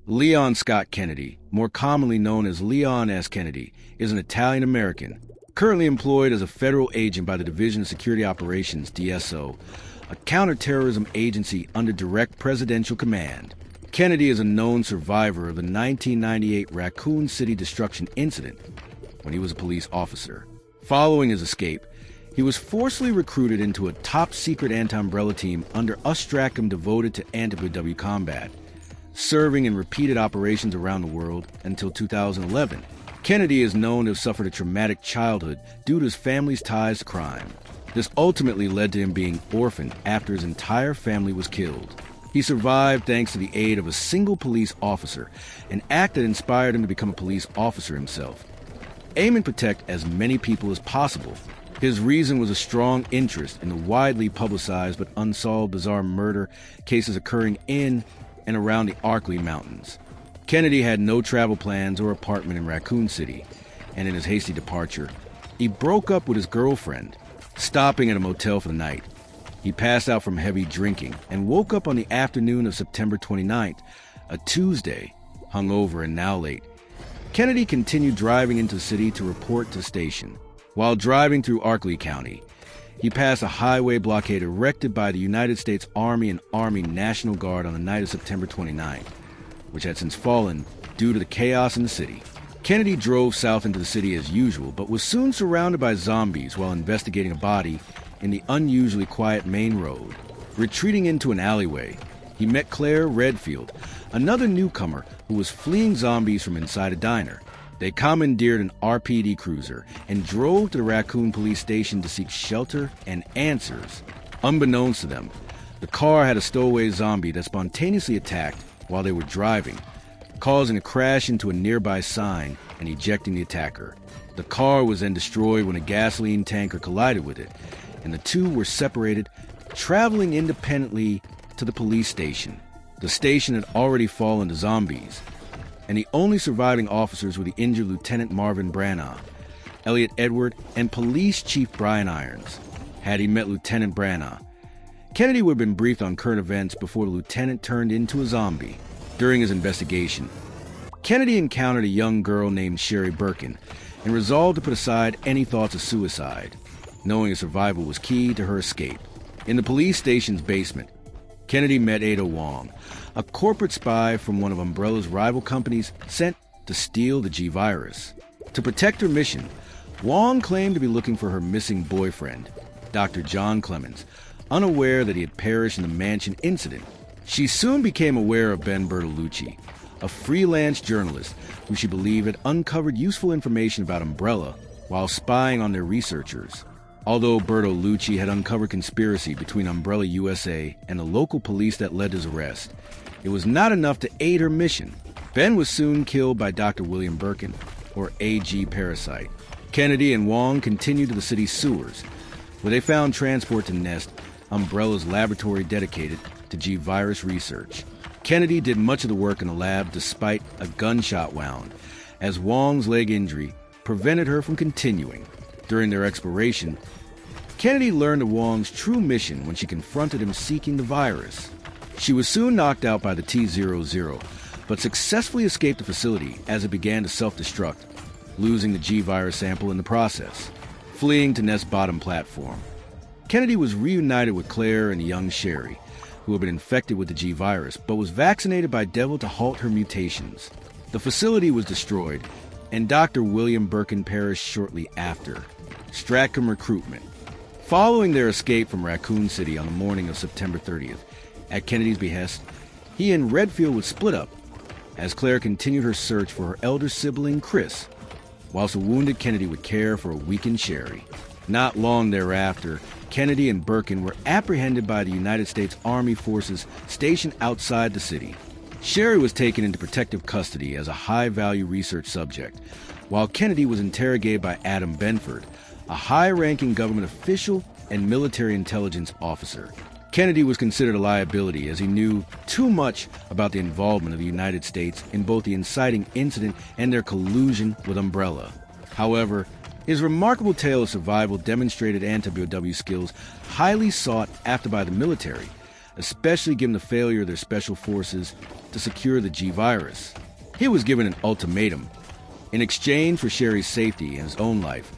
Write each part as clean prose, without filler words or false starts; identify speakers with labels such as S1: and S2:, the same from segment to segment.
S1: Leon Scott Kennedy, more commonly known as Leon S. Kennedy, is an Italian-American, currently employed as a federal agent by the Division of Security Operations, DSO, a counterterrorism agency under direct presidential command. Kennedy is a known survivor of the 1998 Raccoon City destruction incident when he was a police officer. Following his escape, he was forcibly recruited into a top-secret anti-umbrella team under Ustracum devoted to anti-W combat, serving in repeated operations around the world until 2011. Kennedy is known to have suffered a traumatic childhood due to his family's ties to crime. This ultimately led to him being orphaned after his entire family was killed. He survived thanks to the aid of a single police officer, an act that inspired him to become a police officer himself. Aim and protect as many people as possible. His reason was a strong interest in the widely publicized but unsolved bizarre murder cases occurring in and around the Arkley Mountains. Kennedy had no travel plans or apartment in Raccoon City, and in his hasty departure, he broke up with his girlfriend, stopping at a motel for the night. He passed out from heavy drinking and woke up on the afternoon of September 29th, a Tuesday, hungover and now late. Kennedy continued driving into the city to report to the station. While driving through Arkley County, he passed a highway blockade erected by the United States Army and Army National Guard on the night of September 29th, which had since fallen due to the chaos in the city. Kennedy drove south into the city as usual, but was soon surrounded by zombies while investigating a body in the unusually quiet main road. Retreating into an alleyway, he met Claire Redfield, another newcomer who was fleeing zombies from inside a diner. They commandeered an RPD cruiser and drove to the Raccoon police station to seek shelter and answers. Unbeknownst to them, the car had a stowaway zombie that spontaneously attacked while they were driving, causing a crash into a nearby sign and ejecting the attacker. The car was then destroyed when a gasoline tanker collided with it, and the two were separated, traveling independently to the police station. The station had already fallen to zombies, and the only surviving officers were the injured Lieutenant Marvin Branagh, Elliot Edward, and Police Chief Brian Irons. Had he met Lieutenant Branagh, Kennedy would have been briefed on current events before the lieutenant turned into a zombie. During his investigation, Kennedy encountered a young girl named Sherry Birkin and resolved to put aside any thoughts of suicide, knowing his survival was key to her escape. In the police station's basement, Kennedy met Ada Wong, a corporate spy from one of Umbrella's rival companies sent to steal the G-Virus. To protect her mission, Wong claimed to be looking for her missing boyfriend, Dr. John Clemens, unaware that he had perished in the mansion incident. She soon became aware of Ben Bertolucci, a freelance journalist who she believed had uncovered useful information about Umbrella while spying on their researchers. Although Bertolucci had uncovered conspiracy between Umbrella USA and the local police that led to his arrest, it was not enough to aid her mission. Ben was soon killed by Dr. William Birkin, or A.G. Parasite. Kennedy and Wong continued to the city's sewers, where they found transport to Nest, Umbrella's laboratory dedicated to G-Virus research. Kennedy did much of the work in the lab despite a gunshot wound, as Wong's leg injury prevented her from continuing. During their exploration, Kennedy learned of Wong's true mission when she confronted him seeking the virus. She was soon knocked out by the T-00, but successfully escaped the facility as it began to self-destruct, losing the G-Virus sample in the process. Fleeing to Nest's bottom platform, Kennedy was reunited with Claire and the young Sherry, who had been infected with the G-Virus, but was vaccinated by Devil to halt her mutations. The facility was destroyed, and Dr. William Birkin perished shortly after. Stratcom recruitment. Following their escape from Raccoon City on the morning of September 30th, at Kennedy's behest, he and Redfield would split up, as Claire continued her search for her elder sibling, Chris, whilst a wounded Kennedy would care for a weakened Sherry. Not long thereafter, Kennedy and Birkin were apprehended by the United States Army forces stationed outside the city. Sherry was taken into protective custody as a high-value research subject, while Kennedy was interrogated by Adam Benford, a high-ranking government official and military intelligence officer. Kennedy was considered a liability as he knew too much about the involvement of the United States in both the inciting incident and their collusion with Umbrella. However, his remarkable tale of survival demonstrated anti-BOW skills highly sought after by the military, especially given the failure of their special forces to secure the G virus. He was given an ultimatum. In exchange for Sherry's safety and his own life,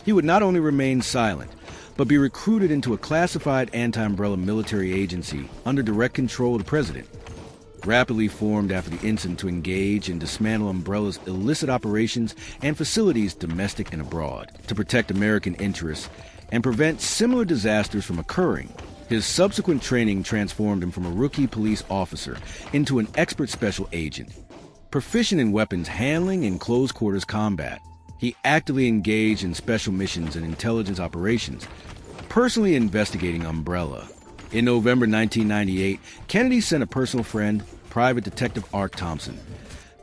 S1: he would not only remain silent, but be recruited into a classified anti-umbrella military agency under direct control of the president. Rapidly formed after the incident to engage and dismantle Umbrella's illicit operations and facilities domestic and abroad, to protect American interests and prevent similar disasters from occurring. His subsequent training transformed him from a rookie police officer into an expert special agent. Proficient in weapons handling and close-quarters combat, he actively engaged in special missions and intelligence operations, personally investigating Umbrella. In November 1998, Kennedy sent a personal friend, Private Detective Art Thompson,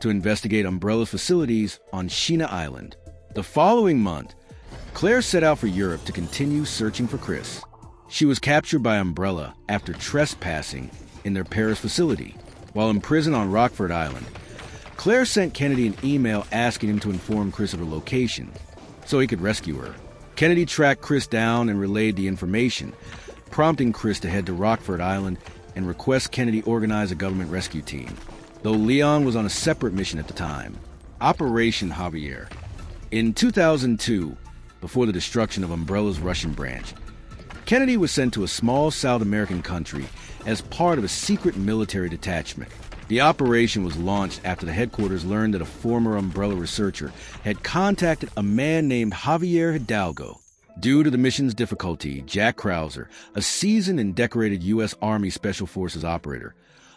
S1: to investigate Umbrella's facilities on Sheena Island. The following month, Claire set out for Europe to continue searching for Chris. She was captured by Umbrella after trespassing in their Paris facility. While imprisoned on Rockford Island, Claire sent Kennedy an email asking him to inform Chris of her location so he could rescue her. Kennedy tracked Chris down and relayed the information, prompting Chris to head to Rockford Island and request Kennedy organize a government rescue team. Though Leon was on a separate mission at the time, Operation Javier. In 2002, before the destruction of Umbrella's Russian branch, Kennedy was sent to a small South American country as part of a secret military detachment. The operation was launched after the headquarters learned that a former Umbrella researcher had contacted a man named Javier Hidalgo. Due to the mission's difficulty, Jack Krauser, a seasoned and decorated U.S. Army Special Forces operator,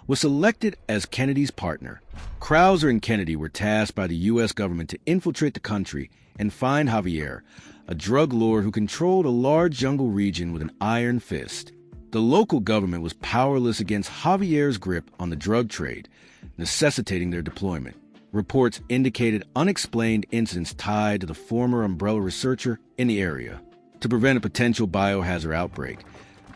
S1: was selected as Kennedy's partner. Krauser and Kennedy were tasked by the U.S. government to infiltrate the country and find Javier, a drug lord who controlled a large jungle region with an iron fist. The local government was powerless against Javier's grip on the drug trade, necessitating their deployment. Reports indicated unexplained incidents tied to the former Umbrella researcher in the area. To prevent a potential biohazard outbreak,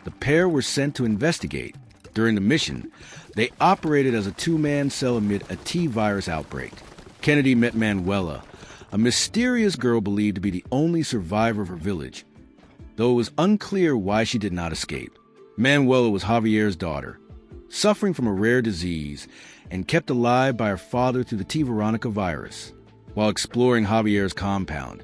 S1: the pair were sent to investigate. During the mission, they operated as a two-man cell amid a T-virus outbreak. Kennedy met Manuela, a mysterious girl believed to be the only survivor of her village, though it was unclear why she did not escape. Manuela was Javier's daughter, suffering from a rare disease and kept alive by her father through the T. Veronica virus. While exploring Javier's compound,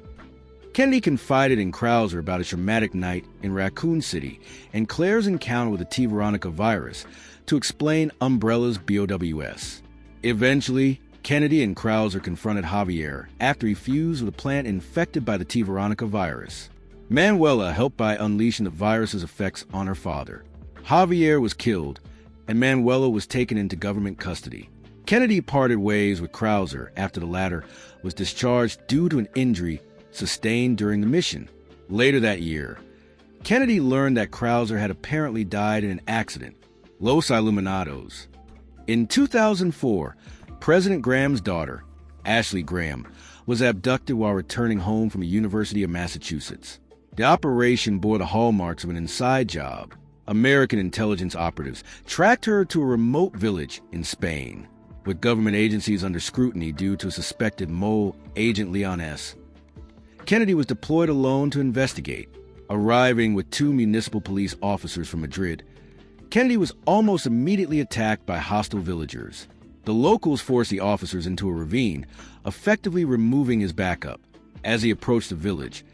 S1: Kennedy confided in Krauser about a traumatic night in Raccoon City and Claire's encounter with the T. Veronica virus to explain Umbrella's BOWS. Eventually, Kennedy and Krauser confronted Javier after he fused with a plant infected by the T. Veronica virus. Manuela helped by unleashing the virus's effects on her father. Javier was killed, and Manuela was taken into government custody. Kennedy parted ways with Krauser after the latter was discharged due to an injury sustained during the mission. Later that year, Kennedy learned that Krauser had apparently died in an accident, Los Illuminados. In 2004, President Graham's daughter, Ashley Graham, was abducted while returning home from the University of Massachusetts. The operation bore the hallmarks of an inside job. American intelligence operatives tracked her to a remote village in Spain, with government agencies under scrutiny due to a suspected mole, Agent Leon S. Kennedy was deployed alone to investigate. Arriving with two municipal police officers from Madrid, Kennedy was almost immediately attacked by hostile villagers. The locals forced the officers into a ravine, effectively removing his backup. As he approached the village,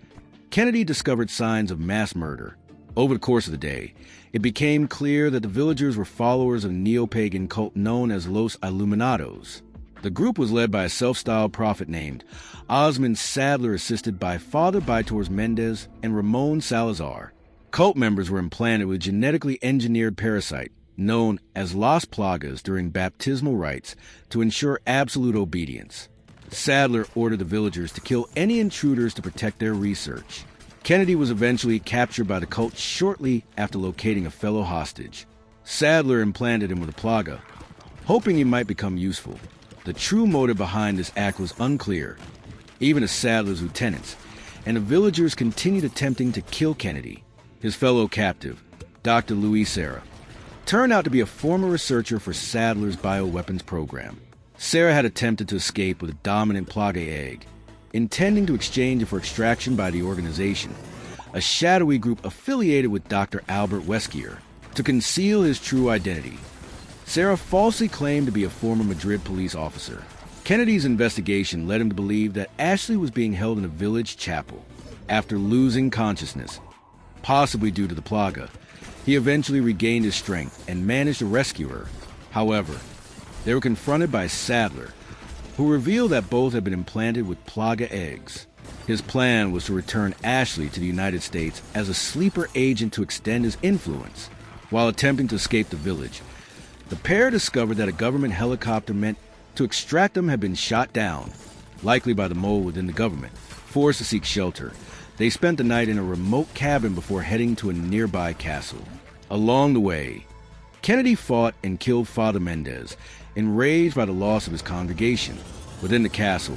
S1: Kennedy discovered signs of mass murder. Over the course of the day, it became clear that the villagers were followers of a neo-pagan cult known as Los Illuminados. The group was led by a self-styled prophet named Osmond Sadler, assisted by Father Baitors Mendez and Ramon Salazar. Cult members were implanted with genetically engineered parasite known as Las Plagas during baptismal rites to ensure absolute obedience. Sadler ordered the villagers to kill any intruders to protect their research. Kennedy was eventually captured by the cult shortly after locating a fellow hostage. Sadler implanted him with a plaga, hoping he might become useful. The true motive behind this act was unclear, even to Sadler's lieutenants, and the villagers continued attempting to kill Kennedy. His fellow captive, Dr. Louis Serra, turned out to be a former researcher for Sadler's bioweapons program. Sarah had attempted to escape with a dominant plaga egg, intending to exchange it for extraction by the organization, a shadowy group affiliated with Dr. Albert Weskier. To conceal his true identity, Sarah falsely claimed to be a former Madrid police officer. Kennedy's investigation led him to believe that Ashley was being held in a village chapel. After losing consciousness, possibly due to the plaga, he eventually regained his strength and managed to rescue her. However, they were confronted by Sadler, who revealed that both had been implanted with plaga eggs. His plan was to return Ashley to the United States as a sleeper agent to extend his influence. While attempting to escape the village, the pair discovered that a government helicopter meant to extract them had been shot down, likely by the mole within the government. Forced to seek shelter, they spent the night in a remote cabin before heading to a nearby castle. Along the way, Kennedy fought and killed Father Mendez, enraged by the loss of his congregation. Within the castle,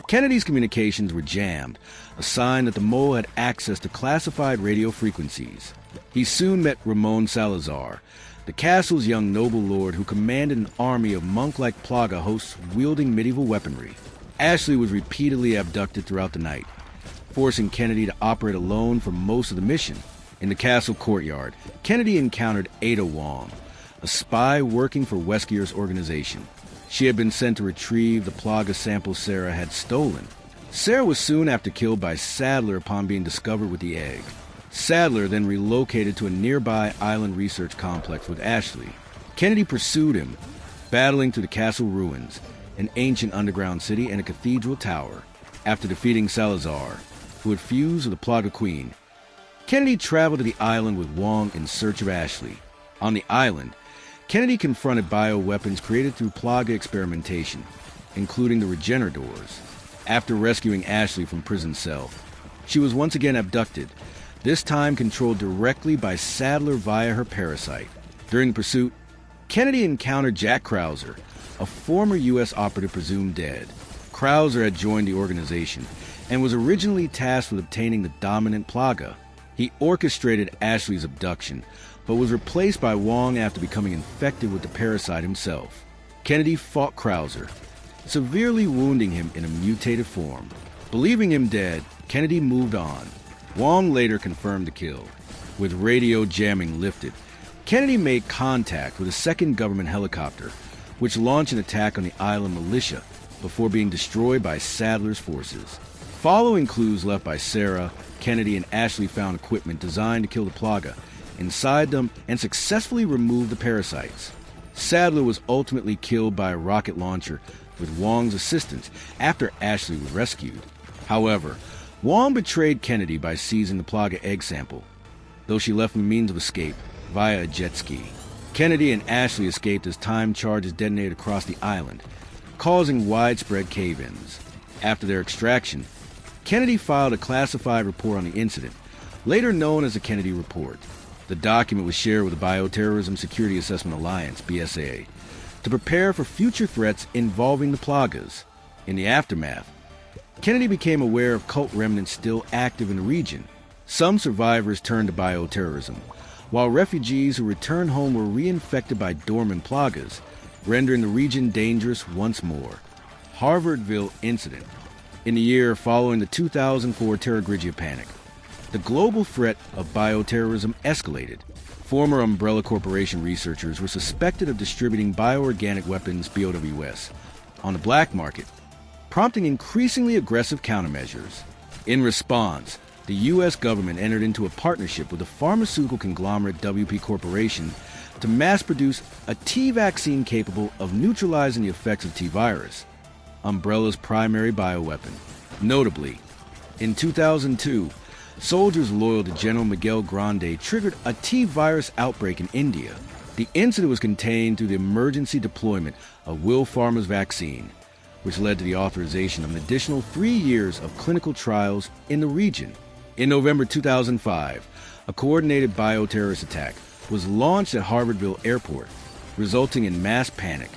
S1: Kennedy's communications were jammed, a sign that the mole had access to classified radio frequencies. He soon met Ramon Salazar, the castle's young noble lord who commanded an army of monk-like plaga hosts wielding medieval weaponry. Ashley was repeatedly abducted throughout the night, forcing Kennedy to operate alone for most of the mission. In the castle courtyard, Kennedy encountered Ada Wong, a spy working for Weskier's organization. She had been sent to retrieve the plaga sample Sarah had stolen. Sarah was soon after killed by Sadler upon being discovered with the egg. Sadler then relocated to a nearby island research complex with Ashley. Kennedy pursued him, battling through the castle ruins, an ancient underground city, and a cathedral tower. After defeating Salazar, who had fused with the Plaga Queen, Kennedy traveled to the island with Wong in search of Ashley. On the island, Kennedy confronted bioweapons created through Plaga experimentation, including the Regenerators. After rescuing Ashley from prison cell, she was once again abducted, this time controlled directly by Sadler via her parasite. During the pursuit, Kennedy encountered Jack Krauser, a former U.S. operative presumed dead. Krauser had joined the organization and was originally tasked with obtaining the dominant plaga. He orchestrated Ashley's abduction, but was replaced by Wong after becoming infected with the parasite himself. Kennedy fought Krauser, severely wounding him in a mutated form. Believing him dead, Kennedy moved on. Wong later confirmed the kill. With radio jamming lifted, Kennedy made contact with a second government helicopter, which launched an attack on the island militia before being destroyed by Sadler's forces. Following clues left by Sarah, Kennedy and Ashley found equipment designed to kill the plaga inside them and successfully removed the parasites. Sadler was ultimately killed by a rocket launcher with Wong's assistance after Ashley was rescued. However, Wong betrayed Kennedy by seizing the plaga egg sample, though she left him a means of escape via a jet ski. Kennedy and Ashley escaped as time charges detonated across the island, causing widespread cave-ins. After their extraction, Kennedy filed a classified report on the incident, later known as the Kennedy Report. The document was shared with the Bioterrorism Security Assessment Alliance, BSA, to prepare for future threats involving the plagas. In the aftermath, Kennedy became aware of cult remnants still active in the region. Some survivors turned to bioterrorism, while refugees who returned home were reinfected by dormant plagas, rendering the region dangerous once more. Harvardville Incident. In the year following the 2004 Terra Grigia panic, the global threat of bioterrorism escalated. Former Umbrella Corporation researchers were suspected of distributing bioorganic weapons (BOWs) on the black market, prompting increasingly aggressive countermeasures. In response, the U.S. government entered into a partnership with the pharmaceutical conglomerate WP Corporation to mass-produce a T vaccine capable of neutralizing the effects of T virus, Umbrella's primary bioweapon. Notably, in 2002, soldiers loyal to General Miguel Grande triggered a T virus outbreak in India. The incident was contained through the emergency deployment of Will Pharma's vaccine, which led to the authorization of an additional 3 years of clinical trials in the region. In November 2005, a coordinated bioterrorist attack was launched at Harvardville Airport, resulting in mass panic,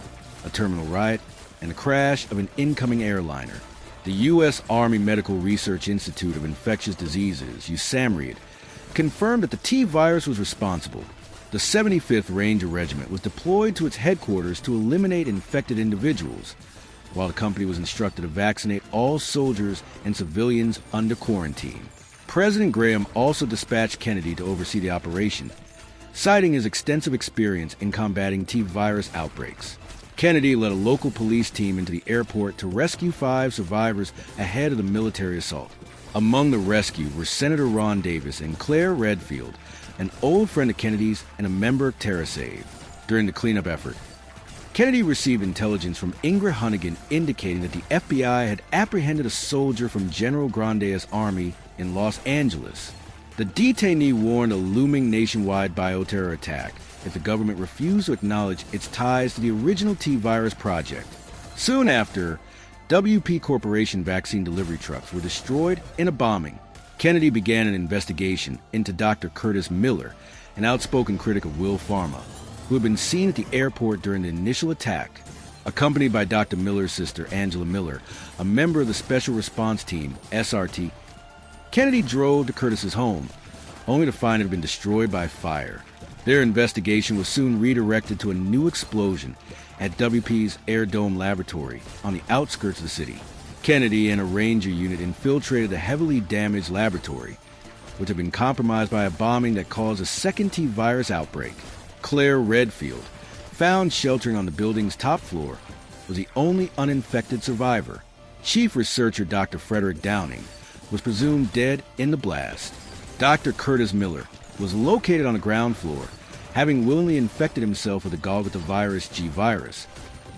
S1: a terminal riot, and the crash of an incoming airliner. The U.S. Army Medical Research Institute of Infectious Diseases, USAMRIID, confirmed that the T virus was responsible. The 75th Ranger Regiment was deployed to its headquarters to eliminate infected individuals, while the company was instructed to vaccinate all soldiers and civilians under quarantine. President Graham also dispatched Kennedy to oversee the operation, citing his extensive experience in combating T-virus outbreaks. Kennedy led a local police team into the airport to rescue 5 survivors ahead of the military assault. Among the rescued were Senator Ron Davis and Claire Redfield, an old friend of Kennedy's and a member of TerraSave. During the cleanup effort, Kennedy received intelligence from Ingrid Hunnigan indicating that the FBI had apprehended a soldier from General Grande's army in Los Angeles. The detainee warned a looming nationwide bioterror attack if the government refused to acknowledge its ties to the original T-virus project. Soon after, WP Corporation vaccine delivery trucks were destroyed in a bombing. Kennedy began an investigation into Dr. Curtis Miller, an outspoken critic of Will Pharma, who had been seen at the airport during the initial attack. Accompanied by Dr. Miller's sister, Angela Miller, a member of the Special Response Team, SRT, Kennedy drove to Curtis's home, only to find it had been destroyed by fire. Their investigation was soon redirected to a new explosion at WP's Air Dome laboratory on the outskirts of the city. Kennedy and a Ranger unit infiltrated the heavily damaged laboratory, which had been compromised by a bombing that caused a second T-virus outbreak. Claire Redfield, found sheltering on the building's top floor, was the only uninfected survivor. Chief researcher Dr. Frederick Downing was presumed dead in the blast. Dr. Curtis Miller was located on the ground floor, having willingly infected himself with the Golgotha virus G-virus,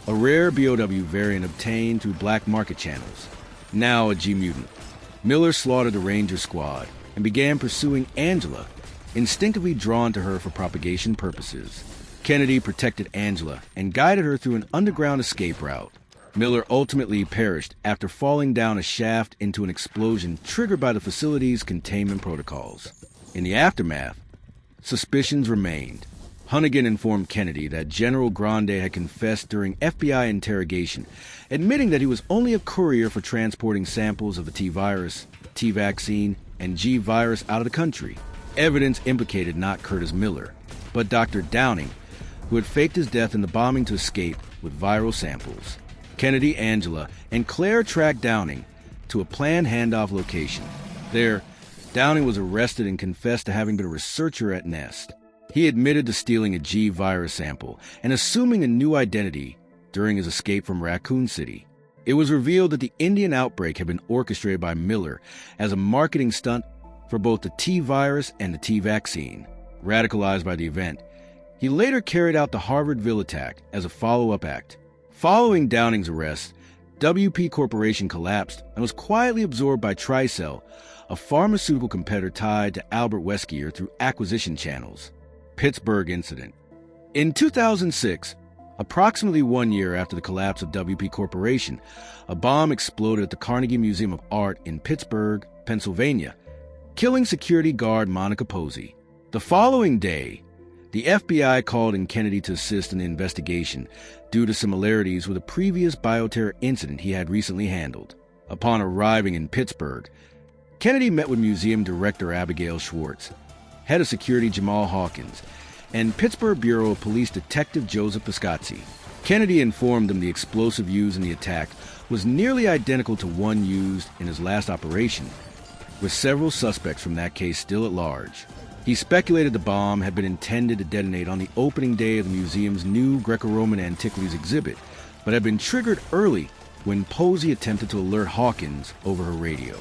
S1: a rare BOW variant obtained through black market channels. Now a G-mutant, Miller slaughtered the Ranger squad and began pursuing Angela, instinctively drawn to her for propagation purposes. Kennedy protected Angela and guided her through an underground escape route. Miller ultimately perished after falling down a shaft into an explosion triggered by the facility's containment protocols. In the aftermath, suspicions remained. Hunnigan informed Kennedy that General Grande had confessed during FBI interrogation, admitting that he was only a courier for transporting samples of the T-virus, T-vaccine, and G-virus out of the country. Evidence implicated not Curtis Miller, but Dr. Downing, who had faked his death in the bombing to escape with viral samples. Kennedy, Angela, and Claire tracked Downing to a planned handoff location. There, Downing was arrested and confessed to having been a researcher at Nest. He admitted to stealing a G-virus sample and assuming a new identity during his escape from Raccoon City. It was revealed that the Indian outbreak had been orchestrated by Miller as a marketing stunt for both the T-virus and the T-vaccine. Radicalized by the event, he later carried out the Harvardville attack as a follow-up act. Following Downing's arrest, WP Corporation collapsed and was quietly absorbed by Tricell, a pharmaceutical competitor tied to Albert Weskier through acquisition channels. Pittsburgh Incident. In 2006, approximately 1 year after the collapse of WP Corporation, a bomb exploded at the Carnegie Museum of Art in Pittsburgh, Pennsylvania, killing security guard Monica Posey. The following day, the FBI called in Kennedy to assist in the investigation due to similarities with a previous bioterror incident he had recently handled. Upon arriving in Pittsburgh, Kennedy met with museum director Abigail Schwartz, head of security Jamal Hawkins, and Pittsburgh Bureau of Police Detective Joseph Piscazzi. Kennedy informed them the explosive used in the attack was nearly identical to one used in his last operation, with several suspects from that case still at large. He speculated the bomb had been intended to detonate on the opening day of the museum's new Greco-Roman antiquities exhibit, but had been triggered early when Posey attempted to alert Hawkins over her radio.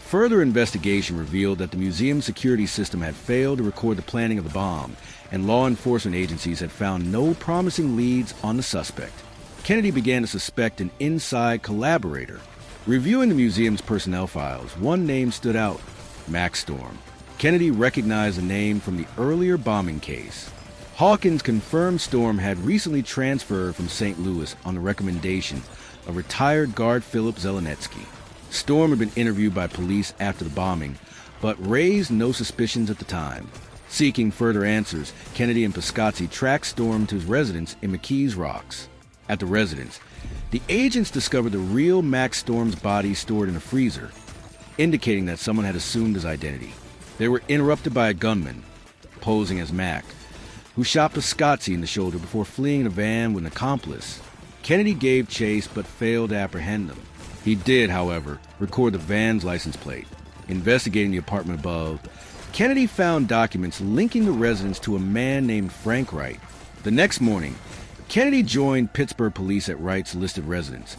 S1: Further investigation revealed that the museum's security system had failed to record the planning of the bomb, and law enforcement agencies had found no promising leads on the suspect. Kennedy began to suspect an inside collaborator. Reviewing the museum's personnel files, one name stood out: Max Storm. Kennedy recognized the name from the earlier bombing case. Hawkins confirmed Storm had recently transferred from St. Louis on the recommendation of retired guard Philip Zelenetsky. Storm had been interviewed by police after the bombing, but raised no suspicions at the time. Seeking further answers, Kennedy and Piscazzi tracked Storm to his residence in McKees Rocks. At the residence, the agents discovered the real Max Storm's body stored in a freezer, indicating that someone had assumed his identity. They were interrupted by a gunman, posing as Mac, who shot Piscazzi in the shoulder before fleeing in a van with an accomplice. Kennedy gave chase but failed to apprehend them. He did, however, record the van's license plate. Investigating the apartment above, Kennedy found documents linking the residence to a man named Frank Wright. The next morning, Kennedy joined Pittsburgh police at Wright's listed residence,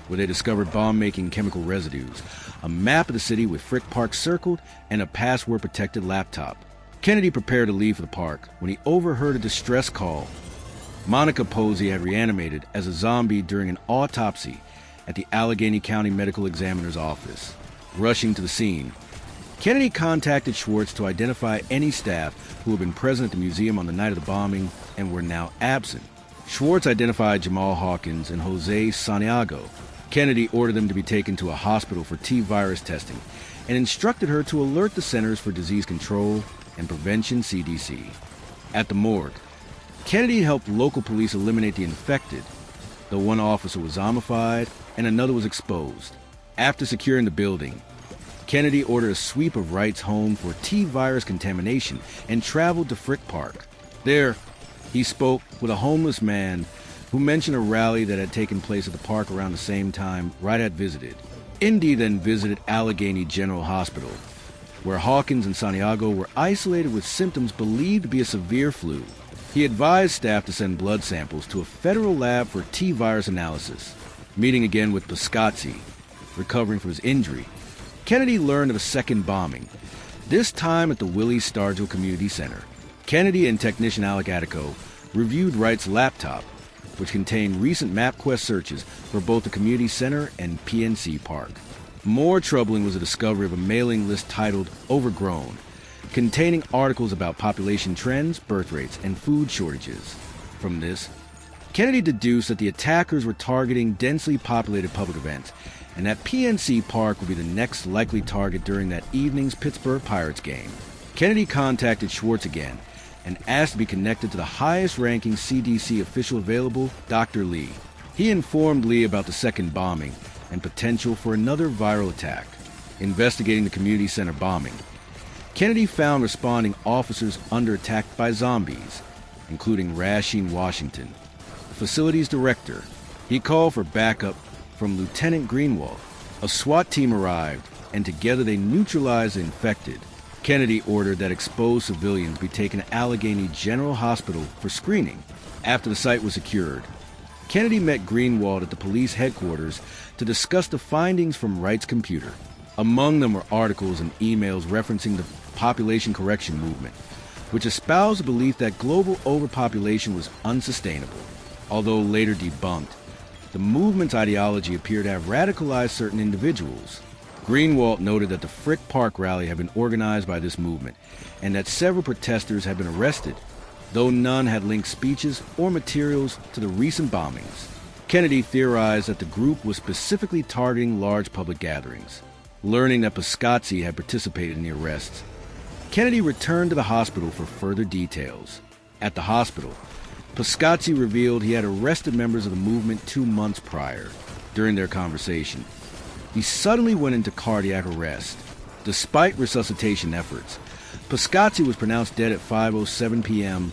S1: where they discovered bomb-making chemical residues, a map of the city with Frick Park circled, and a password-protected laptop. Kennedy prepared to leave for the park when he overheard a distress call. Monica Posey had reanimated as a zombie during an autopsy at the Allegheny County Medical Examiner's office. Rushing to the scene, Kennedy contacted Schwartz to identify any staff who had been present at the museum on the night of the bombing and were now absent. Schwartz identified Jamal Hawkins and Jose Santiago. Kennedy ordered them to be taken to a hospital for T-virus testing and instructed her to alert the Centers for Disease Control and Prevention CDC. At the morgue, Kennedy helped local police eliminate the infected, though one officer was zombified and another was exposed. After securing the building, Kennedy ordered a sweep of Wright's home for T-virus contamination and traveled to Frick Park. There, he spoke with a homeless man who mentioned a rally that had taken place at the park around the same time Wright had visited. Indy then visited Allegheny General Hospital, where Hawkins and Santiago were isolated with symptoms believed to be a severe flu. He advised staff to send blood samples to a federal lab for T-virus analysis. Meeting again with Piscazzi, recovering from his injury, Kennedy learned of a second bombing, this time at the Willie Stargell Community Center. Kennedy and technician Alec Attico reviewed Wright's laptop, which contained recent MapQuest searches for both the community center and PNC Park. More troubling was the discovery of a mailing list titled Overgrown, containing articles about population trends, birth rates, and food shortages. From this, Kennedy deduced that the attackers were targeting densely populated public events, and that PNC Park would be the next likely target during that evening's Pittsburgh Pirates game. Kennedy contacted Schwartz again and asked to be connected to the highest-ranking CDC official available, Dr. Lee. He informed Lee about the second bombing and potential for another viral attack. Investigating the community center bombing, Kennedy found responding officers under attack by zombies, including Rasheen Washington, the facility's director. He called for backup from Lieutenant Greenwald. A SWAT team arrived, and together they neutralized the infected. Kennedy ordered that exposed civilians be taken to Allegheny General Hospital for screening. After the site was secured, Kennedy met Greenwald at the police headquarters to discuss the findings from Wright's computer. Among them were articles and emails referencing the population correction movement, which espoused the belief that global overpopulation was unsustainable. Although later debunked, the movement's ideology appeared to have radicalized certain individuals. Greenwald noted that the Frick Park rally had been organized by this movement and that several protesters had been arrested, though none had linked speeches or materials to the recent bombings. Kennedy theorized that the group was specifically targeting large public gatherings. Learning that Piscazzi had participated in the arrests, Kennedy returned to the hospital for further details. At the hospital, Piscazzi revealed he had arrested members of the movement 2 months prior. During their conversation, he suddenly went into cardiac arrest. Despite resuscitation efforts, Piscazzi was pronounced dead at 5:07 p.m.,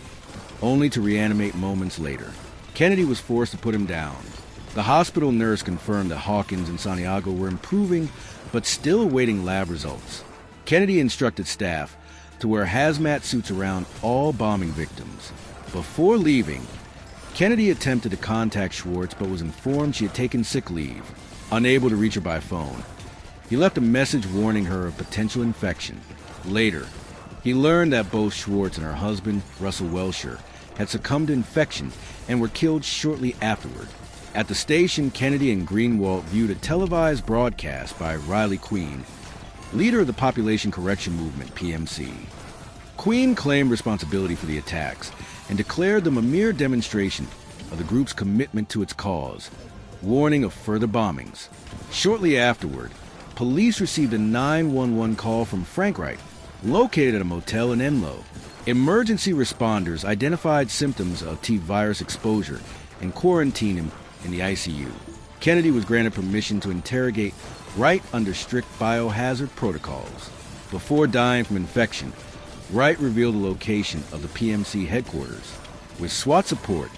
S1: only to reanimate moments later. Kennedy was forced to put him down. The hospital nurse confirmed that Hawkins and Santiago were improving, but still awaiting lab results. Kennedy instructed staff to wear hazmat suits around all bombing victims. Before leaving, Kennedy attempted to contact Schwartz but was informed she had taken sick leave. Unable to reach her by phone, he left a message warning her of potential infection. Later, he learned that both Schwartz and her husband, Russell Welsher, had succumbed to infection and were killed shortly afterward. At the station, Kennedy and Greenwald viewed a televised broadcast by Riley Queen, leader of the Population Correction Movement, PMC. Queen claimed responsibility for the attacks and declared them a mere demonstration of the group's commitment to its cause, warning of further bombings. Shortly afterward, police received a 911 call from Frank Wright, located at a motel in Enloe. Emergency responders identified symptoms of T-virus exposure and quarantined him in the ICU. Kennedy was granted permission to interrogate Wright under strict biohazard protocols. Before dying from infection, Wright revealed the location of the PMC headquarters. With SWAT support,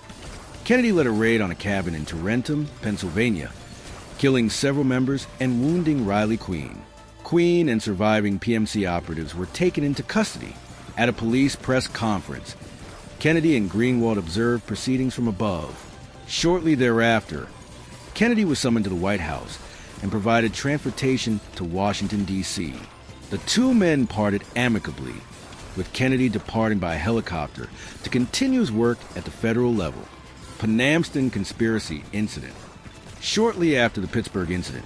S1: Kennedy led a raid on a cabin in Tarentum, Pennsylvania, killing several members and wounding Riley Queen. Queen and surviving PMC operatives were taken into custody. At a police press conference, Kennedy and Greenwald observed proceedings from above. Shortly thereafter, Kennedy was summoned to the White House and provided transportation to Washington, D.C. The two men parted amicably, with Kennedy departing by helicopter to continue his work at the federal level. Penamston Conspiracy Incident. Shortly after the Pittsburgh incident,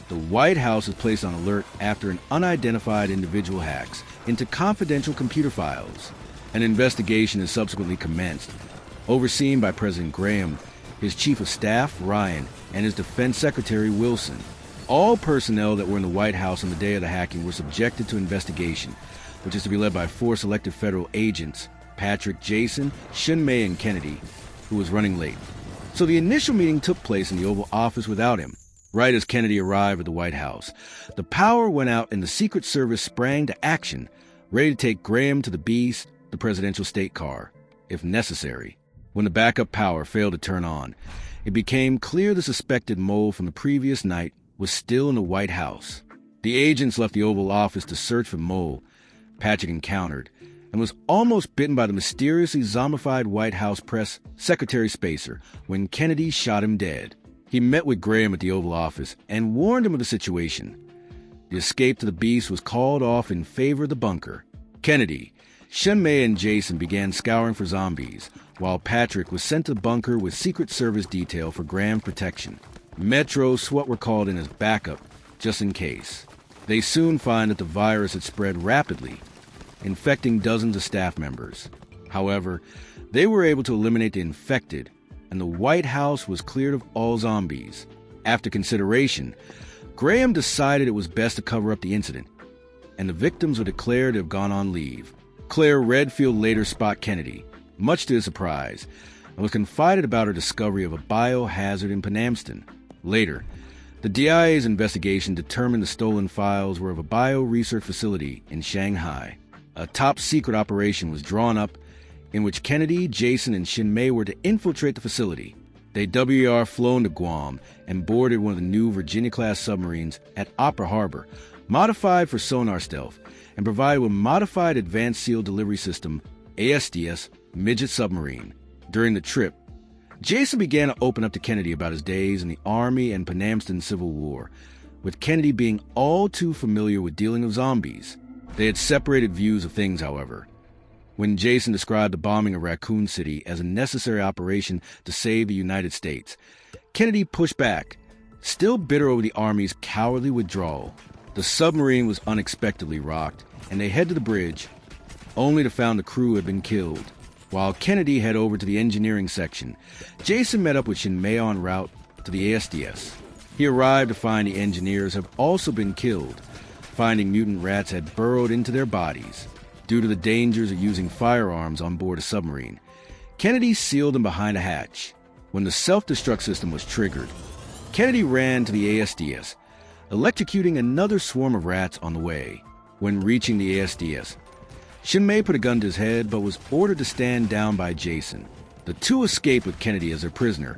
S1: the White House is placed on alert after an unidentified individual hacks into confidential computer files. An investigation is subsequently commenced, overseen by President Graham, his Chief of Staff, Ryan, and his Defense Secretary, Wilson. All personnel that were in the White House on the day of the hacking were subjected to investigation, which is to be led by four selected federal agents, Patrick, Jason, Shinmei, and Kennedy, who was running late. So the initial meeting took place in the Oval Office without him. Right as Kennedy arrived at the White House, the power went out and the Secret Service sprang to action, ready to take Graham to the Beast, the presidential state car, if necessary. When the backup power failed to turn on, it became clear the suspected mole from the previous night was still in the White House. The agents left the Oval Office to search for Mole. Patrick encountered and was almost bitten by the mysteriously zombified White House press Secretary Spacer when Kennedy shot him dead. He met with Graham at the Oval Office and warned him of the situation. The escape to the Beast was called off in favor of the bunker. Kennedy, Shinmei, and Jason began scouring for zombies, while Patrick was sent to the bunker with Secret Service detail for Graham's protection. Metro SWAT were called in as backup, just in case. They soon find that the virus had spread rapidly, infecting dozens of staff members. However, they were able to eliminate the infected, and the White House was cleared of all zombies. After consideration, Graham decided it was best to cover up the incident, and the victims were declared to have gone on leave. Claire Redfield later spotted Kennedy, much to his surprise, and was confided about her discovery of a biohazard in Penamston. Later, the DIA's investigation determined the stolen files were of a bio-research facility in Shanghai. A top-secret operation was drawn up in which Kennedy, Jason, and Shinmei were to infiltrate the facility. They'd flown to Guam and boarded one of the new Virginia-class submarines at Opera Harbor, modified for sonar stealth, and provided with modified Advanced Seal Delivery System, ASDS, midget submarine. During the trip, Jason began to open up to Kennedy about his days in the Army and Penamston Civil War, with Kennedy being all too familiar with dealing with zombies. They had separated views of things, however. When Jason described the bombing of Raccoon City as a necessary operation to save the United States, Kennedy pushed back, still bitter over the Army's cowardly withdrawal. The submarine was unexpectedly rocked, and they head to the bridge, only to find the crew had been killed. While Kennedy head over to the engineering section, Jason met up with Shinmei en route to the ASDS. He arrived to find the engineers have also been killed, finding mutant rats had burrowed into their bodies. Due to the dangers of using firearms on board a submarine, Kennedy sealed them behind a hatch. When the self-destruct system was triggered, Kennedy ran to the ASDS, electrocuting another swarm of rats on the way. When reaching the ASDS, Shinmei put a gun to his head but was ordered to stand down by Jason. The two escape with Kennedy as their prisoner,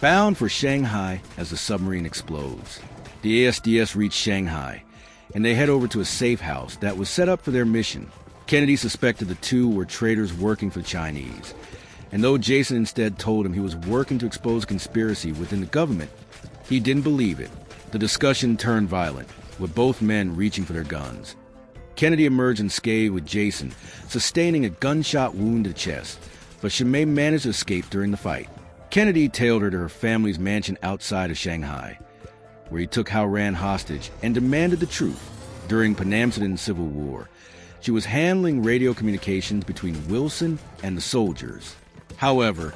S1: bound for Shanghai as the submarine explodes. The ASDS reached Shanghai, and they head over to a safe house that was set up for their mission. Kennedy suspected the two were traitors working for the Chinese, and though Jason instead told him he was working to expose a conspiracy within the government, he didn't believe it. The discussion turned violent, with both men reaching for their guns. Kennedy emerged unscathed with Jason, sustaining a gunshot wound to the chest, but Shinmei managed to escape during the fight. Kennedy tailed her to her family's mansion outside of Shanghai, where he took Hao Ran hostage and demanded the truth. During Penamston's Civil War, she was handling radio communications between Wilson and the soldiers. However,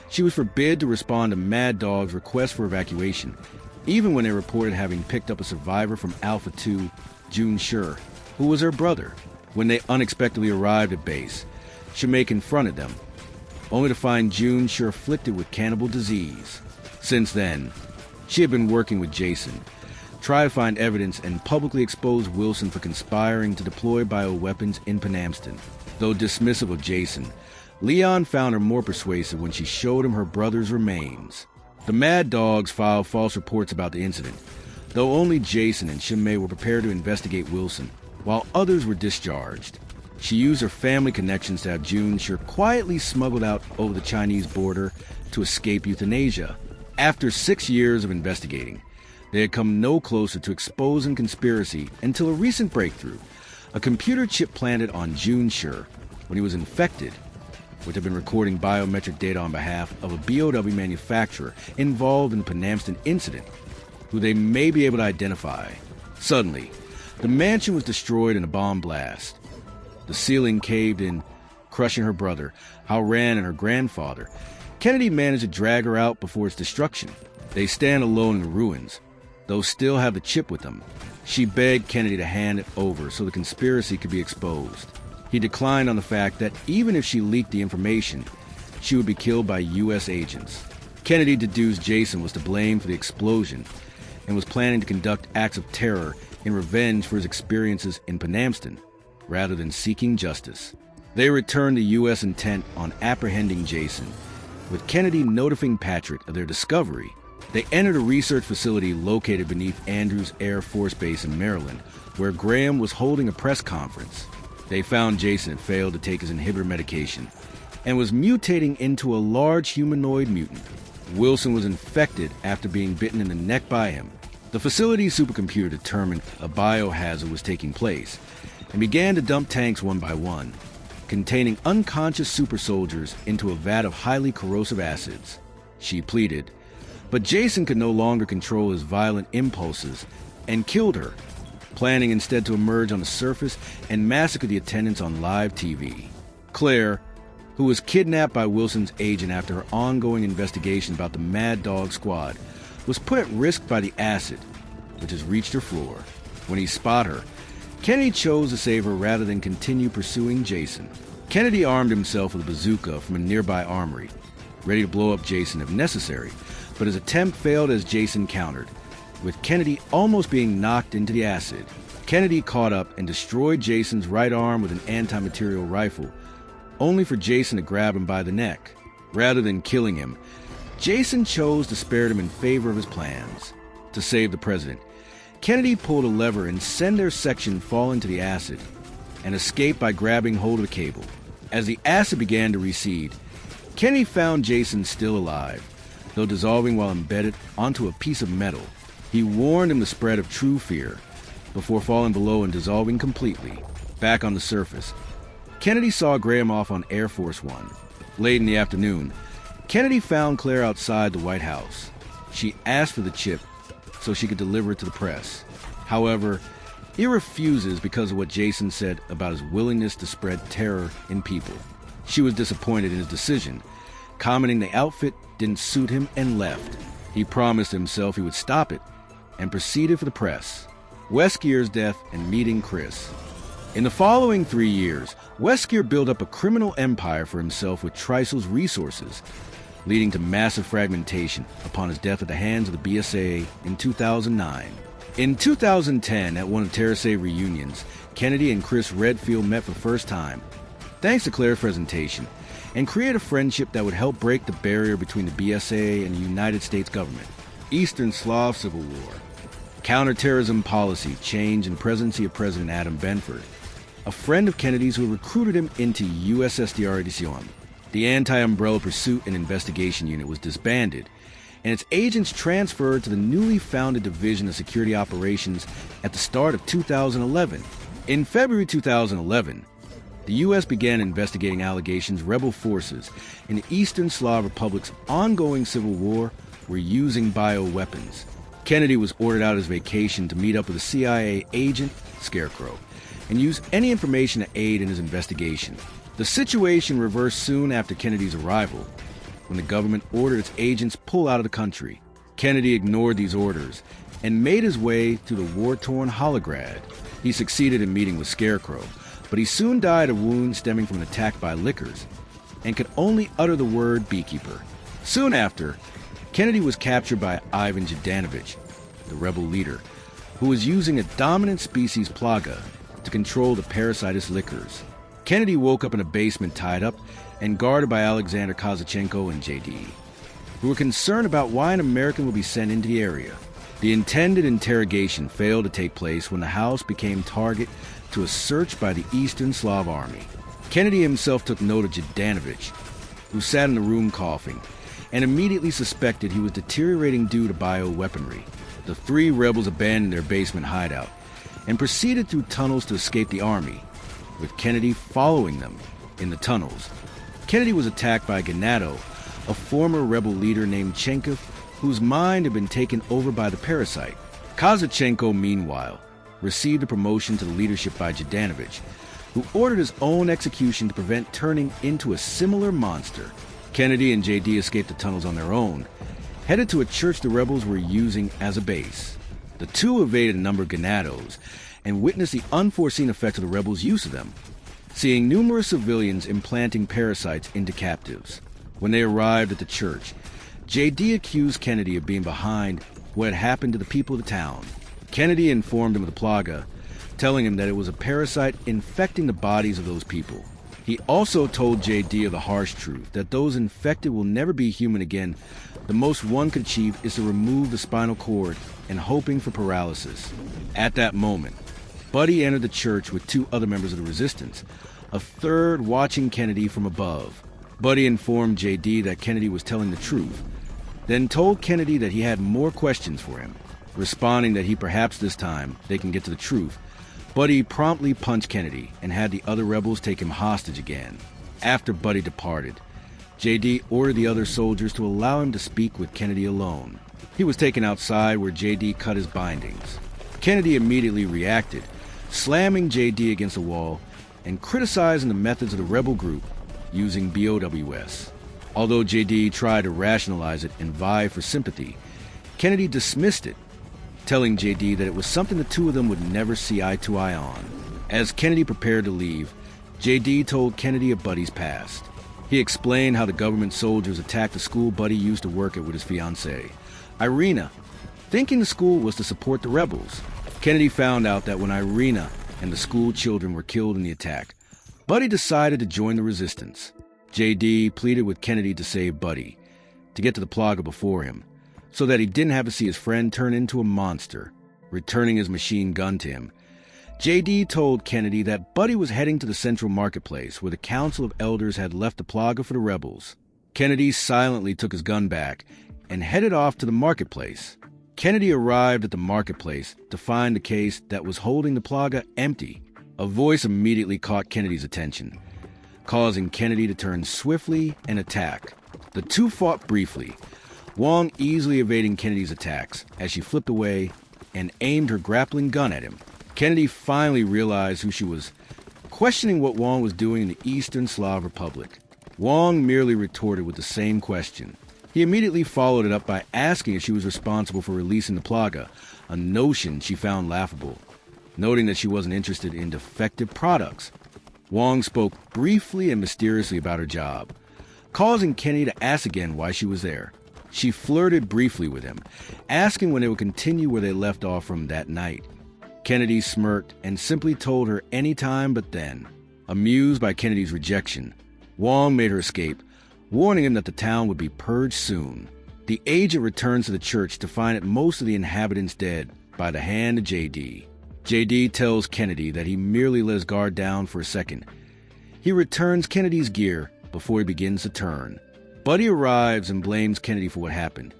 S1: she was forbid to respond to Mad Dog's request for evacuation, even when they reported having picked up a survivor from Alpha 2, June Sure, who was her brother. When they unexpectedly arrived at base, Shinmei confronted them, only to find June Sure afflicted with cannibal disease. Since then, she had been working with Jason, try to find evidence and publicly expose Wilson for conspiring to deploy bioweapons in Penamston. Though dismissive of Jason, Leon found her more persuasive when she showed him her brother's remains. The Mad Dogs filed false reports about the incident, though only Jason and Shinmei were prepared to investigate Wilson, while others were discharged. She used her family connections to have June Sure quietly smuggled out over the Chinese border to escape euthanasia. After 6 years of investigating, they had come no closer to exposing conspiracy until a recent breakthrough, a computer chip planted on June Sure when he was infected, which had been recording biometric data on behalf of a BOW manufacturer involved in the Panamston incident, who they may be able to identify. Suddenly, the mansion was destroyed in a bomb blast. The ceiling caved in, crushing her brother, Hao-Ran, and her grandfather. Kennedy managed to drag her out before its destruction. They stand alone in the ruins, though still have the chip with them. She begged Kennedy to hand it over so the conspiracy could be exposed. He declined on the fact that even if she leaked the information, she would be killed by U.S. agents. Kennedy deduced Jason was to blame for the explosion and was planning to conduct acts of terror in revenge for his experiences in Panamston, rather than seeking justice. They returned to U.S. intent on apprehending Jason, with Kennedy notifying Patrick of their discovery. They entered a research facility located beneath Andrews Air Force Base in Maryland, where Graham was holding a press conference. They found Jason had failed to take his inhibitor medication and was mutating into a large humanoid mutant. Wilson was infected after being bitten in the neck by him. The facility's supercomputer determined a biohazard was taking place and began to dump tanks one by one, containing unconscious super soldiers into a vat of highly corrosive acids. She pleaded, but Jason could no longer control his violent impulses and killed her, planning instead to emerge on the surface and massacre the attendants on live TV. Claire, who was kidnapped by Wilson's agent after her ongoing investigation about the Mad Dog Squad, was put at risk by the acid, which has reached her floor. When he spotted her, Kennedy chose to save her rather than continue pursuing Jason. Kennedy armed himself with a bazooka from a nearby armory, ready to blow up Jason if necessary, but his attempt failed as Jason countered, with Kennedy almost being knocked into the acid. Kennedy caught up and destroyed Jason's right arm with an anti-material rifle, only for Jason to grab him by the neck. Rather than killing him, Jason chose to spare him in favor of his plans. To save the president, Kennedy pulled a lever and sent their section fall into the acid, and escaped by grabbing hold of the cable. As the acid began to recede, Kennedy found Jason still alive, though dissolving while embedded onto a piece of metal. He warned him the spread of true fear, before falling below and dissolving completely. Back on the surface, Kennedy saw Graham off on Air Force One. Late in the afternoon, Kennedy found Claire outside the White House. She asked for the chip so she could deliver it to the press. However, he refuses because of what Jason said about his willingness to spread terror in people. She was disappointed in his decision, commenting the outfit didn't suit him and left. He promised himself he would stop it and proceeded for the press. Weskier's death and meeting Chris. In the following 3 years, Weskier built up a criminal empire for himself with Tricel's resources, leading to massive fragmentation upon his death at the hands of the BSA in 2009. In 2010, at one of Terracey reunions, Kennedy and Chris Redfield met for the first time, thanks to Claire's presentation, and create a friendship that would help break the barrier between the BSA and the United States government. Eastern Slav Civil War. Counterterrorism policy change in presidency of President Adam Benford, a friend of Kennedy's who recruited him into USSR Edición. The Anti-Umbrella Pursuit and Investigation Unit was disbanded, and its agents transferred to the newly founded Division of Security Operations at the start of 2011. In February 2011, the U.S. began investigating allegations rebel forces in the Eastern Slav Republic's ongoing civil war were using bioweapons. Kennedy was ordered out of his vacation to meet up with a CIA agent, Scarecrow, and use any information to aid in his investigation. The situation reversed soon after Kennedy's arrival, when the government ordered its agents pull out of the country. Kennedy ignored these orders and made his way to the war-torn Holograd. He succeeded in meeting with Scarecrow, but he soon died of wounds stemming from an attack by lickers, and could only utter the word beekeeper. Soon after, Kennedy was captured by Ivan Jadanovich, the rebel leader, who was using a dominant species plaga to control the parasitous lickers. Kennedy woke up in a basement tied up and guarded by Alexander Kazachenko and JD, who were concerned about why an American would be sent into the area. The intended interrogation failed to take place when the house became target to a search by the Eastern Slav Army. Kennedy himself took note of Jadanovich, who sat in the room coughing, and immediately suspected he was deteriorating due to bioweaponry. The three rebels abandoned their basement hideout and proceeded through tunnels to escape the army, with Kennedy following them in the tunnels. Kennedy was attacked by Ganado, a former rebel leader named Chenkov, whose mind had been taken over by the parasite. Kozachenko, meanwhile, received a promotion to the leadership by Jadanovich, who ordered his own execution to prevent turning into a similar monster. Kennedy and JD escaped the tunnels on their own, headed to a church the rebels were using as a base. The two evaded a number of Ganados and witnessed the unforeseen effect of the rebels' use of them, seeing numerous civilians implanting parasites into captives. When they arrived at the church, JD accused Kennedy of being behind what had happened to the people of the town. Kennedy informed him of the plaga, telling him that it was a parasite infecting the bodies of those people. He also told JD of the harsh truth that those infected will never be human again. The most one could achieve is to remove the spinal cord and hoping for paralysis. At that moment, Buddy entered the church with two other members of the resistance, a third watching Kennedy from above. Buddy informed JD that Kennedy was telling the truth, then told Kennedy that he had more questions for him. Responding that perhaps this time they can get to the truth, Buddy promptly punched Kennedy and had the other rebels take him hostage again. After Buddy departed, JD ordered the other soldiers to allow him to speak with Kennedy alone. He was taken outside where JD cut his bindings. Kennedy immediately reacted, slamming JD against the wall and criticizing the methods of the rebel group using BOWS. Although JD tried to rationalize it and vie for sympathy, Kennedy dismissed it, telling JD that it was something the two of them would never see eye to eye on. As Kennedy prepared to leave, JD told Kennedy of Buddy's past. He explained how the government soldiers attacked the school Buddy used to work at with his fiancée, Irina, thinking the school was to support the rebels. Kennedy found out that when Irina and the school children were killed in the attack, Buddy decided to join the resistance. JD pleaded with Kennedy to save Buddy, to get to the plaga before him, so that he didn't have to see his friend turn into a monster. Returning his machine gun to him, JD told Kennedy that Buddy was heading to the central marketplace where the Council of Elders had left the plaga for the rebels. Kennedy silently took his gun back and headed off to the marketplace. Kennedy arrived at the marketplace to find the case that was holding the plaga empty. A voice immediately caught Kennedy's attention, causing Kennedy to turn swiftly and attack. The two fought briefly, Wong easily evading Kennedy's attacks as she flipped away and aimed her grappling gun at him. Kennedy finally realized who she was, questioning what Wong was doing in the Eastern Slav Republic. Wong merely retorted with the same question. He immediately followed it up by asking if she was responsible for releasing the plaga, a notion she found laughable, noting that she wasn't interested in defective products. Wong spoke briefly and mysteriously about her job, causing Kennedy to ask again why she was there. She flirted briefly with him, asking when they would continue where they left off from that night. Kennedy smirked and simply told her any time but then. Amused by Kennedy's rejection, Wong made her escape, warning him that the town would be purged soon. The agent returns to the church to find that most of the inhabitants dead by the hand of JD. JD tells Kennedy that he merely let his guard down for a second. He returns Kennedy's gear before he begins to turn. Buddy arrives and blames Kennedy for what happened.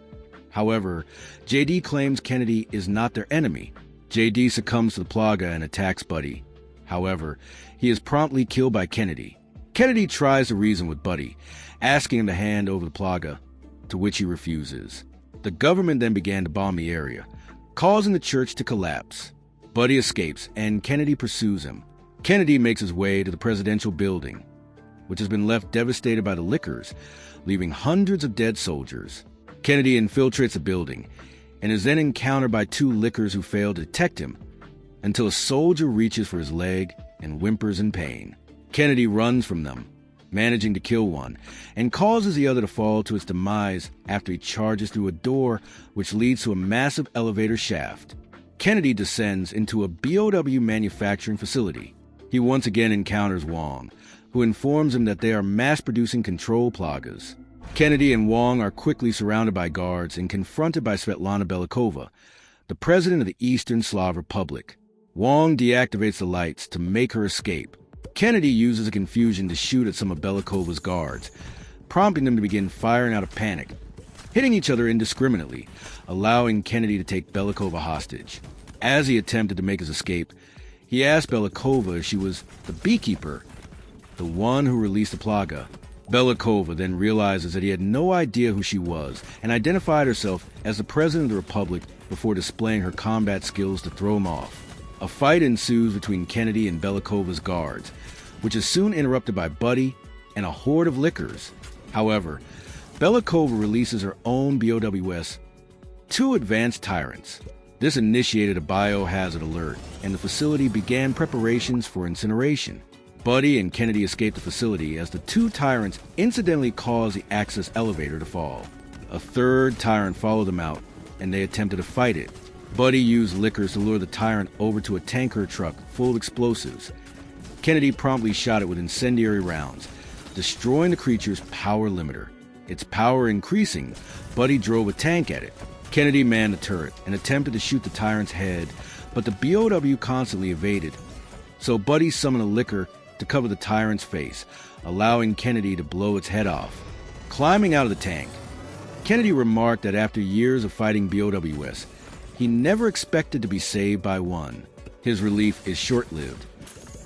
S1: However, JD claims Kennedy is not their enemy. JD succumbs to the plaga and attacks Buddy. However, he is promptly killed by Kennedy. Kennedy tries to reason with Buddy, asking him to hand over the plaga, to which he refuses. The government then began to bomb the area, causing the church to collapse. Buddy escapes, and Kennedy pursues him. Kennedy makes his way to the presidential building, which has been left devastated by the lickers, leaving hundreds of dead soldiers. Kennedy infiltrates the building and is then encountered by two lickers who fail to detect him until a soldier reaches for his leg and whimpers in pain. Kennedy runs from them, managing to kill one, and causes the other to fall to its demise after he charges through a door which leads to a massive elevator shaft. Kennedy descends into a BOW manufacturing facility. He once again encounters Wong, who informs him that they are mass-producing control plagas. Kennedy and Wong are quickly surrounded by guards and confronted by Svetlana Belikova, the president of the Eastern Slav Republic. Wong deactivates the lights to make her escape. Kennedy uses the confusion to shoot at some of Belikova's guards, prompting them to begin firing out of panic, hitting each other indiscriminately, allowing Kennedy to take Belikova hostage. As he attempted to make his escape, he asked Belikova if she was the beekeeper, the one who released the plaga. Belikova then realizes that he had no idea who she was and identified herself as the president of the Republic before displaying her combat skills to throw him off. A fight ensues between Kennedy and Belikova's guards, which is soon interrupted by Buddy and a horde of lickers. However, Belikova releases her own BOWS, two advanced tyrants. This initiated a biohazard alert, and the facility began preparations for incineration. Buddy and Kennedy escaped the facility as the two tyrants incidentally caused the access elevator to fall. A third tyrant followed them out, and they attempted to fight it. Buddy used liquors to lure the tyrant over to a tanker truck full of explosives. Kennedy promptly shot it with incendiary rounds, destroying the creature's power limiter. Its power increasing, Buddy drove a tank at it. Kennedy manned the turret and attempted to shoot the tyrant's head, but the BOW constantly evaded. So Buddy summoned a liquor to cover the tyrant's face, allowing Kennedy to blow its head off. Climbing out of the tank, Kennedy remarked that after years of fighting BOWS, he never expected to be saved by one. His relief is short-lived,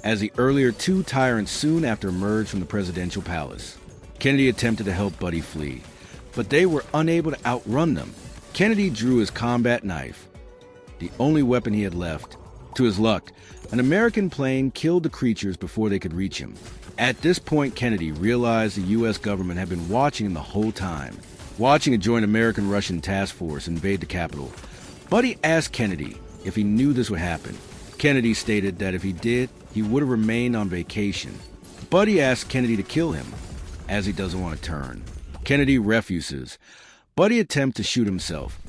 S1: as the earlier two tyrants soon after emerged from the presidential palace. Kennedy attempted to help Buddy flee, but they were unable to outrun them. Kennedy drew his combat knife, the only weapon he had left. To his luck, an American plane killed the creatures before they could reach him. At this point, Kennedy realized the U.S. government had been watching him the whole time, watching a joint American-Russian task force invade the capital. Buddy asked Kennedy if he knew this would happen. Kennedy stated that if he did, he would have remained on vacation. Buddy asked Kennedy to kill him, as he doesn't want to turn. Kennedy refuses. Buddy attempts to shoot himself,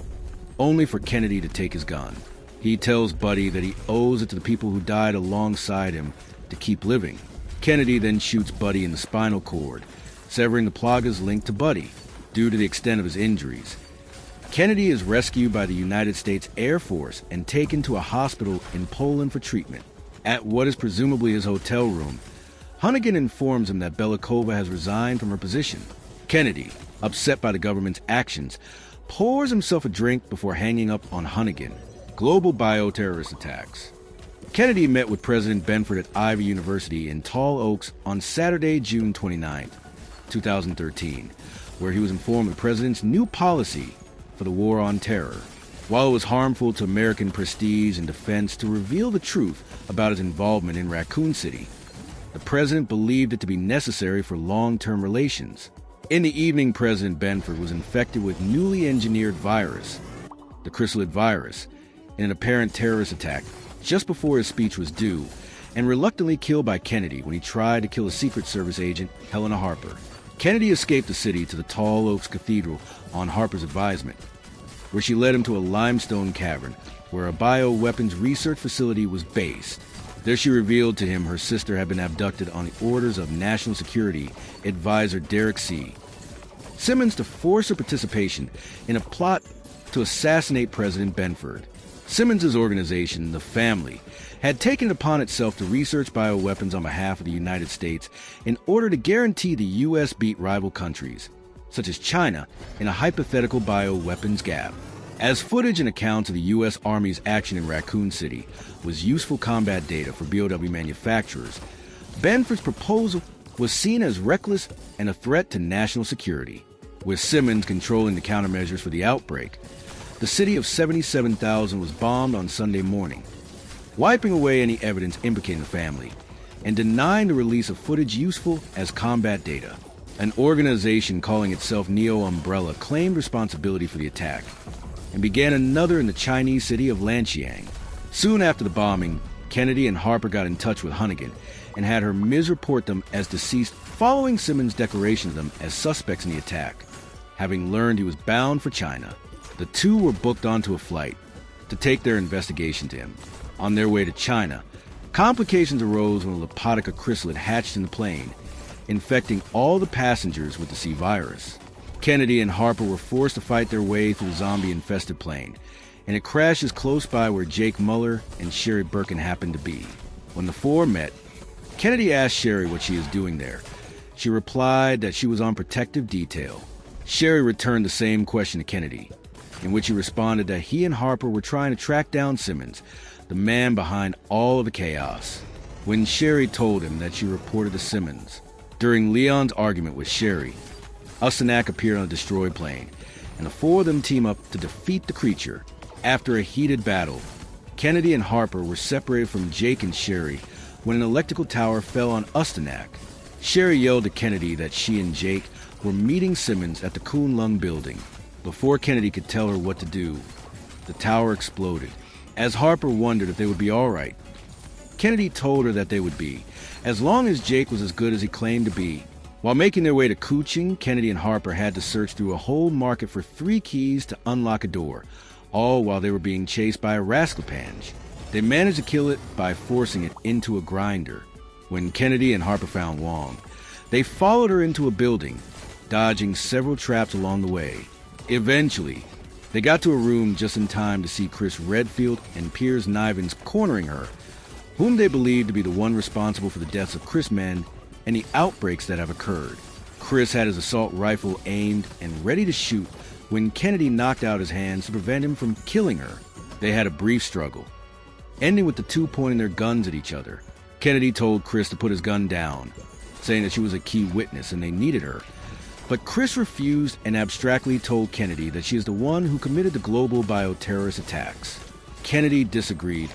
S1: only for Kennedy to take his gun. He tells Buddy that he owes it to the people who died alongside him to keep living. Kennedy then shoots Buddy in the spinal cord, severing the plaga's link to Buddy due to the extent of his injuries. Kennedy is rescued by the United States Air Force and taken to a hospital in Poland for treatment. At what is presumably his hotel room, Hunnigan informs him that Belikova has resigned from her position. Kennedy, upset by the government's actions, pours himself a drink before hanging up on Hunnigan. Global bioterrorist attacks. Kennedy met with President Benford at Ivy University in Tall Oaks on Saturday, June 29, 2013, where he was informed of the president's new policy for the war on terror. While it was harmful to American prestige and defense to reveal the truth about his involvement in Raccoon City, the president believed it to be necessary for long-term relations. In the evening, President Benford was infected with newly engineered virus, the chrysalid virus, in an apparent terrorist attack just before his speech was due, and reluctantly killed by Kennedy when he tried to kill a Secret Service agent, Helena Harper. Kennedy escaped the city to the Tall Oaks Cathedral on Harper's advisement, where she led him to a limestone cavern where a bioweapons research facility was based. There she revealed to him her sister had been abducted on the orders of National Security Advisor Derek C. Simmons to force her participation in a plot to assassinate President Benford. Simmons' organization, the Family, had taken it upon itself to research bioweapons on behalf of the United States in order to guarantee the U.S. beat rival countries, such as China, in a hypothetical bioweapons gap. As footage and accounts of the U.S. Army's action in Raccoon City was useful combat data for BOW manufacturers, Benford's proposal was seen as reckless and a threat to national security. With Simmons controlling the countermeasures for the outbreak, the city of 77,000 was bombed on Sunday morning, wiping away any evidence implicating the family and denying the release of footage useful as combat data. An organization calling itself Neo Umbrella claimed responsibility for the attack and began another in the Chinese city of Lanxiang. Soon after the bombing, Kennedy and Harper got in touch with Hunnigan and had her misreport them as deceased following Simmons' declaration of them as suspects in the attack. Having learned he was bound for China, the two were booked onto a flight to take their investigation to him. On their way to China, complications arose when a Lepotica chrysalid hatched in the plane, infecting all the passengers with the C virus. Kennedy and Harper were forced to fight their way through the zombie-infested plane and it crashes close by where Jake Muller and Sherry Birkin happened to be. When the four met, Kennedy asked Sherry what she is doing there. She replied that she was on protective detail. Sherry returned the same question to Kennedy, in which he responded that he and Harper were trying to track down Simmons, the man behind all of the chaos. When Sherry told him that she reported to Simmons, during Leon's argument with Sherry, Usanak appeared on a destroyed plane, and the four of them team up to defeat the creature. After a heated battle, Kennedy and Harper were separated from Jake and Sherry when an electrical tower fell on Usanak. Sherry yelled to Kennedy that she and Jake were meeting Simmons at the Kunlun building. Before Kennedy could tell her what to do, the tower exploded. As Harper wondered if they would be all right, Kennedy told her that they would be, as long as Jake was as good as he claimed to be. While making their way to Kuching, Kennedy and Harper had to search through a whole market for 3 keys to unlock a door, all while they were being chased by a rascalpange. They managed to kill it by forcing it into a grinder. When Kennedy and Harper found Wong, they followed her into a building, dodging several traps along the way. Eventually, they got to a room just in time to see Chris Redfield and Piers Nivens cornering her, whom they believed to be the one responsible for the deaths of Chris Men and the outbreaks that have occurred. Chris had his assault rifle aimed and ready to shoot when Kennedy knocked out his hands to prevent him from killing her. They had a brief struggle, ending with the two pointing their guns at each other. Kennedy told Chris to put his gun down, saying that she was a key witness and they needed her. But Chris refused and abstractly told Kennedy that she is the one who committed the global bioterrorist attacks. Kennedy disagreed,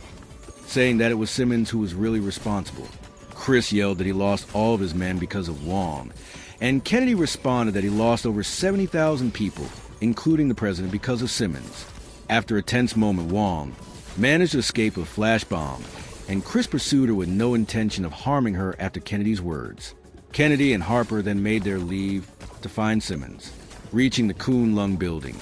S1: saying that it was Simmons who was really responsible. Chris yelled that he lost all of his men because of Wong, and Kennedy responded that he lost over 70,000 people, including the president, because of Simmons. After a tense moment, Wong managed to escape with a flash bomb, and Chris pursued her with no intention of harming her after Kennedy's words. Kennedy and Harper then made their leave to find Simmons, reaching the Kunlun building.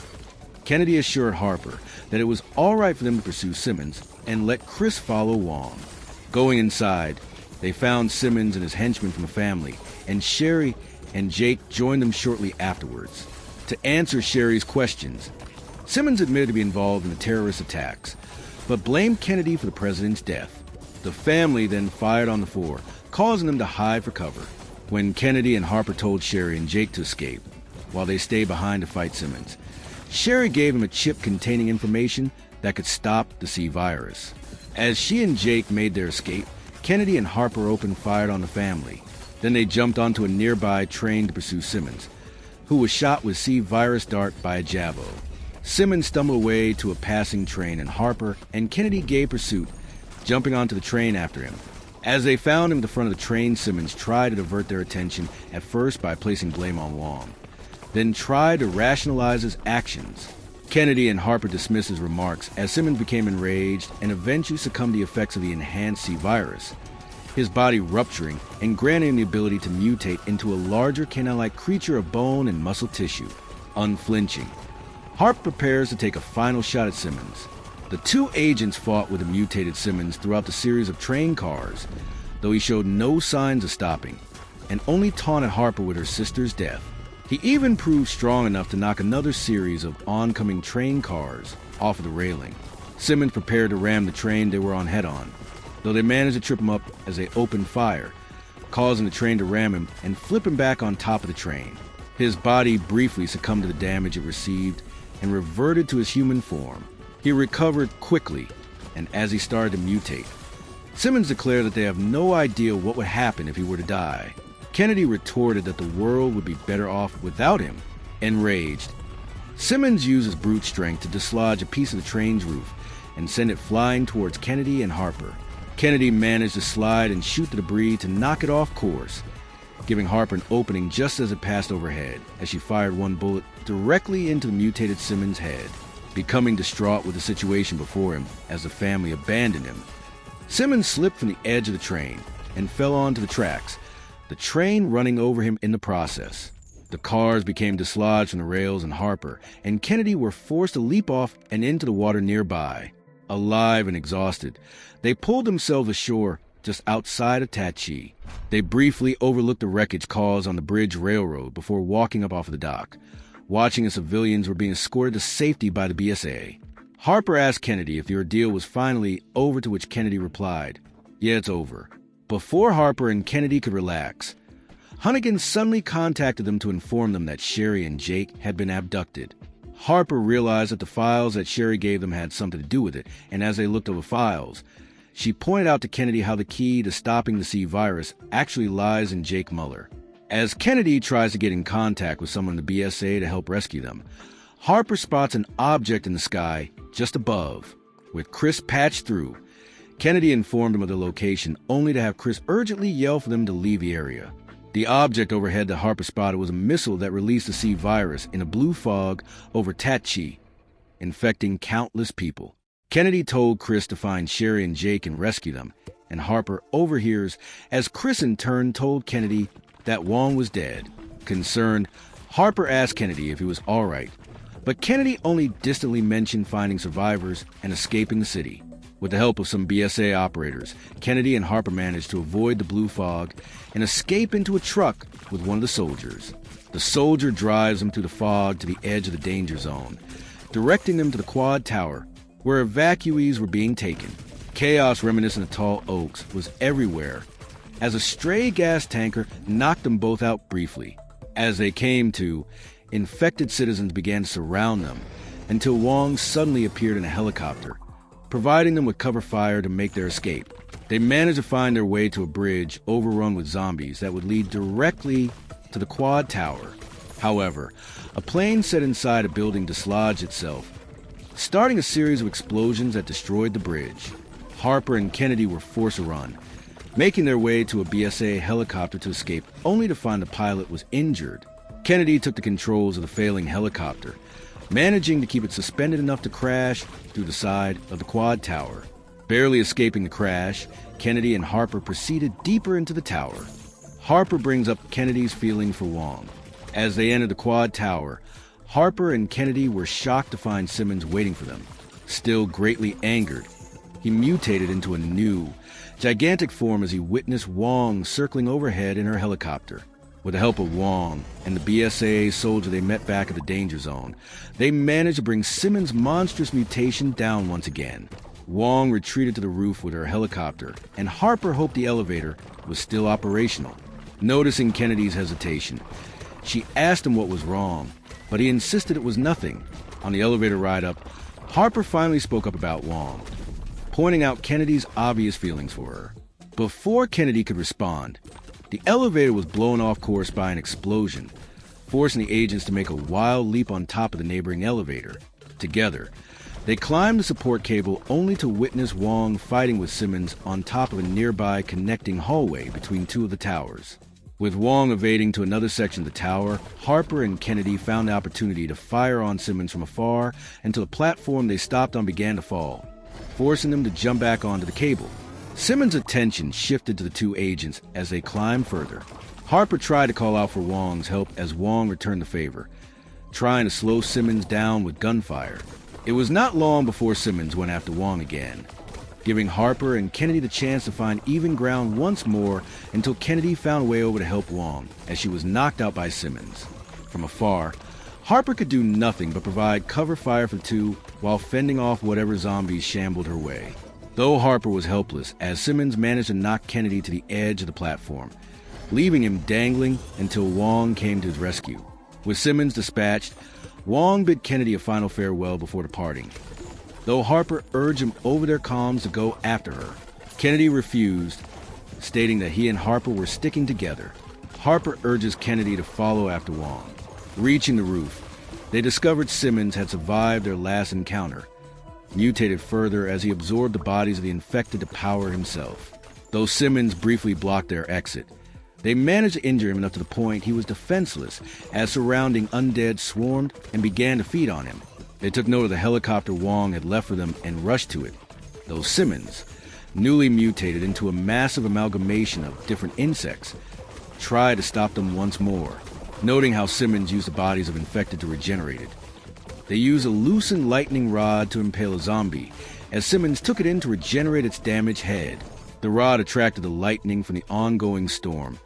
S1: Kennedy assured Harper that it was all right for them to pursue Simmons and let Chris follow Wong. Going inside, they found Simmons and his henchmen from the family, and Sherry and Jake joined them shortly afterwards. To answer Sherry's questions, Simmons admitted to be involved in the terrorist attacks, but blamed Kennedy for the president's death. The family then fired on the four, causing them to hide for cover. When Kennedy and Harper told Sherry and Jake to escape, while they stayed behind to fight Simmons, Sherry gave him a chip containing information that could stop the C virus. As she and Jake made their escape, Kennedy and Harper opened fire on the family. Then they jumped onto a nearby train to pursue Simmons, who was shot with C virus dart by a Jabo. Simmons stumbled away to a passing train, and Harper and Kennedy gave pursuit, jumping onto the train after him. As they found him at the front of the train, Simmons tried to divert their attention at first by placing blame on Wong, then tried to rationalize his actions. Kennedy and Harper dismissed his remarks as Simmons became enraged and eventually succumbed to the effects of the enhanced C virus, his body rupturing and granting him the ability to mutate into a larger canine-like creature of bone and muscle tissue. Unflinching, Harper prepares to take a final shot at Simmons. The two agents fought with the mutated Simmons throughout the series of train cars, though he showed no signs of stopping, and only taunted Harper with her sister's death. He even proved strong enough to knock another series of oncoming train cars off of the railing. Simmons prepared to ram the train they were on head-on, though they managed to trip him up as they opened fire, causing the train to ram him and flip him back on top of the train. His body briefly succumbed to the damage it received and reverted to his human form. He recovered quickly, and as he started to mutate, Simmons declared that they have no idea what would happen if he were to die. Kennedy retorted that the world would be better off without him. Enraged, Simmons used his brute strength to dislodge a piece of the train's roof and send it flying towards Kennedy and Harper. Kennedy managed to slide and shoot the debris to knock it off course, giving Harper an opening just as it passed overhead, as she fired one bullet directly into the mutated Simmons' head. Becoming distraught with the situation before him as the family abandoned him, Simmons slipped from the edge of the train and fell onto the tracks, the train running over him in the process. The cars became dislodged from the rails, and Harper and Kennedy were forced to leap off and into the water nearby. Alive and exhausted, they pulled themselves ashore just outside of Tachi. They briefly overlooked the wreckage caused on the Bridge Railroad before walking up off of the dock, watching as civilians were being escorted to safety by the BSA. Harper asked Kennedy if the ordeal was finally over, to which Kennedy replied, "Yeah, it's over." Before Harper and Kennedy could relax, Hunnigan suddenly contacted them to inform them that Sherry and Jake had been abducted. Harper realized that the files that Sherry gave them had something to do with it, and as they looked over files, she pointed out to Kennedy how the key to stopping the C virus actually lies in Jake Muller. As Kennedy tries to get in contact with someone in the BSA to help rescue them, Harper spots an object in the sky just above. With Chris patched through, Kennedy informed him of the location, only to have Chris urgently yell for them to leave the area. The object overhead that Harper spotted was a missile that released the C virus in a blue fog over Tatchi, infecting countless people. Kennedy told Chris to find Sherry and Jake and rescue them, and Harper overhears as Chris in turn told Kennedy that Wong was dead. Concerned, Harper asked Kennedy if he was all right, but Kennedy only distantly mentioned finding survivors and escaping the city. With the help of some BSA operators, Kennedy and Harper managed to avoid the blue fog and escape into a truck with one of the soldiers. The soldier drives them through the fog to the edge of the danger zone, directing them to the quad tower, where evacuees were being taken. Chaos reminiscent of tall oaks was everywhere, as a stray gas tanker knocked them both out briefly. As they came to, infected citizens began to surround them, until Wong suddenly appeared in a helicopter, providing them with cover fire to make their escape. They managed to find their way to a bridge overrun with zombies that would lead directly to the quad tower. However, a plane set inside a building dislodged itself, starting a series of explosions that destroyed the bridge. Harper and Kennedy were forced to run, making their way to a BSA helicopter to escape, only to find the pilot was injured. Kennedy took the controls of the failing helicopter, managing to keep it suspended enough to crash through the side of the quad tower. Barely escaping the crash, Kennedy and Harper proceeded deeper into the tower. Harper brings up Kennedy's feeling for Wong. As they entered the quad tower, Harper and Kennedy were shocked to find Simmons waiting for them. Still greatly angered, he mutated into a new, gigantic form as he witnessed Wong circling overhead in her helicopter. With the help of Wong and the BSAA soldier they met back at the danger zone, they managed to bring Simmons' monstrous mutation down once again. Wong retreated to the roof with her helicopter, and Harper hoped the elevator was still operational. Noticing Kennedy's hesitation, she asked him what was wrong, but he insisted it was nothing. On the elevator ride up, Harper finally spoke up about Wong, pointing out Kennedy's obvious feelings for her. Before Kennedy could respond, the elevator was blown off course by an explosion, forcing the agents to make a wild leap on top of the neighboring elevator. Together, they climbed the support cable only to witness Wong fighting with Simmons on top of a nearby connecting hallway between two of the towers. With Wong evading to another section of the tower, Harper and Kennedy found the opportunity to fire on Simmons from afar until the platform they stopped on began to fall, forcing them to jump back onto the cable. Simmons' attention shifted to the two agents as they climbed further. Harper tried to call out for Wong's help as Wong returned the favor, trying to slow Simmons down with gunfire. It was not long before Simmons went after Wong again, giving Harper and Kennedy the chance to find even ground once more until Kennedy found a way over to help Wong, as she was knocked out by Simmons. From afar, Harper could do nothing but provide cover fire for two while fending off whatever zombies shambled her way. Though Harper was helpless, as Simmons managed to knock Kennedy to the edge of the platform, leaving him dangling until Wong came to his rescue. With Simmons dispatched, Wong bid Kennedy a final farewell before departing. Though Harper urged him over their comms to go after her, Kennedy refused, stating that he and Harper were sticking together. Harper urges Kennedy to follow after Wong. Reaching the roof, they discovered Simmons had survived their last encounter, mutated further as he absorbed the bodies of the infected to power himself. Though Simmons briefly blocked their exit, they managed to injure him enough to the point he was defenseless as surrounding undead swarmed and began to feed on him. They took note of the helicopter Wong had left for them and rushed to it, though Simmons, newly mutated into a massive amalgamation of different insects, tried to stop them once more. Noting how Simmons used the bodies of infected to regenerate it, they used a loosened lightning rod to impale a zombie, as Simmons took it in to regenerate its damaged head. The rod attracted the lightning from the ongoing storm,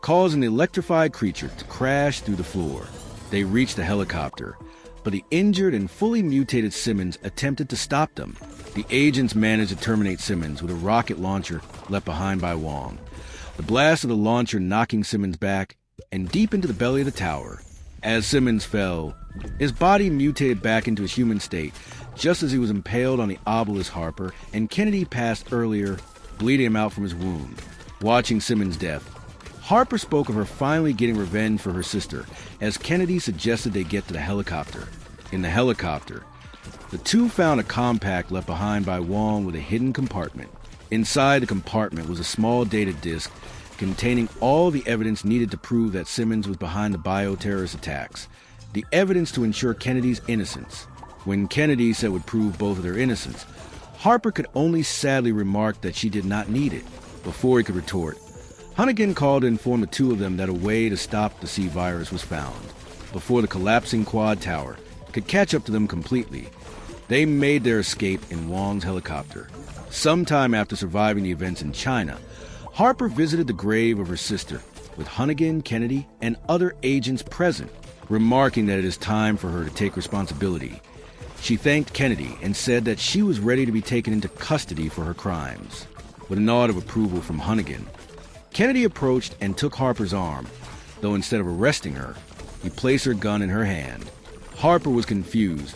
S1: causing the electrified creature to crash through the floor. They reached the helicopter, but the injured and fully mutated Simmons attempted to stop them. The agents managed to terminate Simmons with a rocket launcher left behind by Wong. The blast of the launcher knocking Simmons back and deep into the belly of the tower. As Simmons fell, his body mutated back into his human state, just as he was impaled on the obelisk Harper and Kennedy passed earlier, bleeding him out from his wound. Watching Simmons' death, Harper spoke of her finally getting revenge for her sister, as Kennedy suggested they get to the helicopter. In the helicopter, the two found a compact left behind by Wong with a hidden compartment. Inside the compartment was a small data disk containing all the evidence needed to prove that Simmons was behind the bioterrorist attacks, the evidence to ensure Kennedy's innocence. When Kennedy said would prove both of their innocence, Harper could only sadly remark that she did not need it. Before he could retort, Hunnigan called to inform the two of them that a way to stop the C virus was found. Before the collapsing quad tower could catch up to them completely, they made their escape in Wong's helicopter. Sometime after surviving the events in China, Harper visited the grave of her sister with Hunnigan, Kennedy, and other agents present, remarking that it is time for her to take responsibility. She thanked Kennedy and said that she was ready to be taken into custody for her crimes. With a nod of approval from Hunnigan, Kennedy approached and took Harper's arm, though instead of arresting her, he placed her gun in her hand. Harper was confused,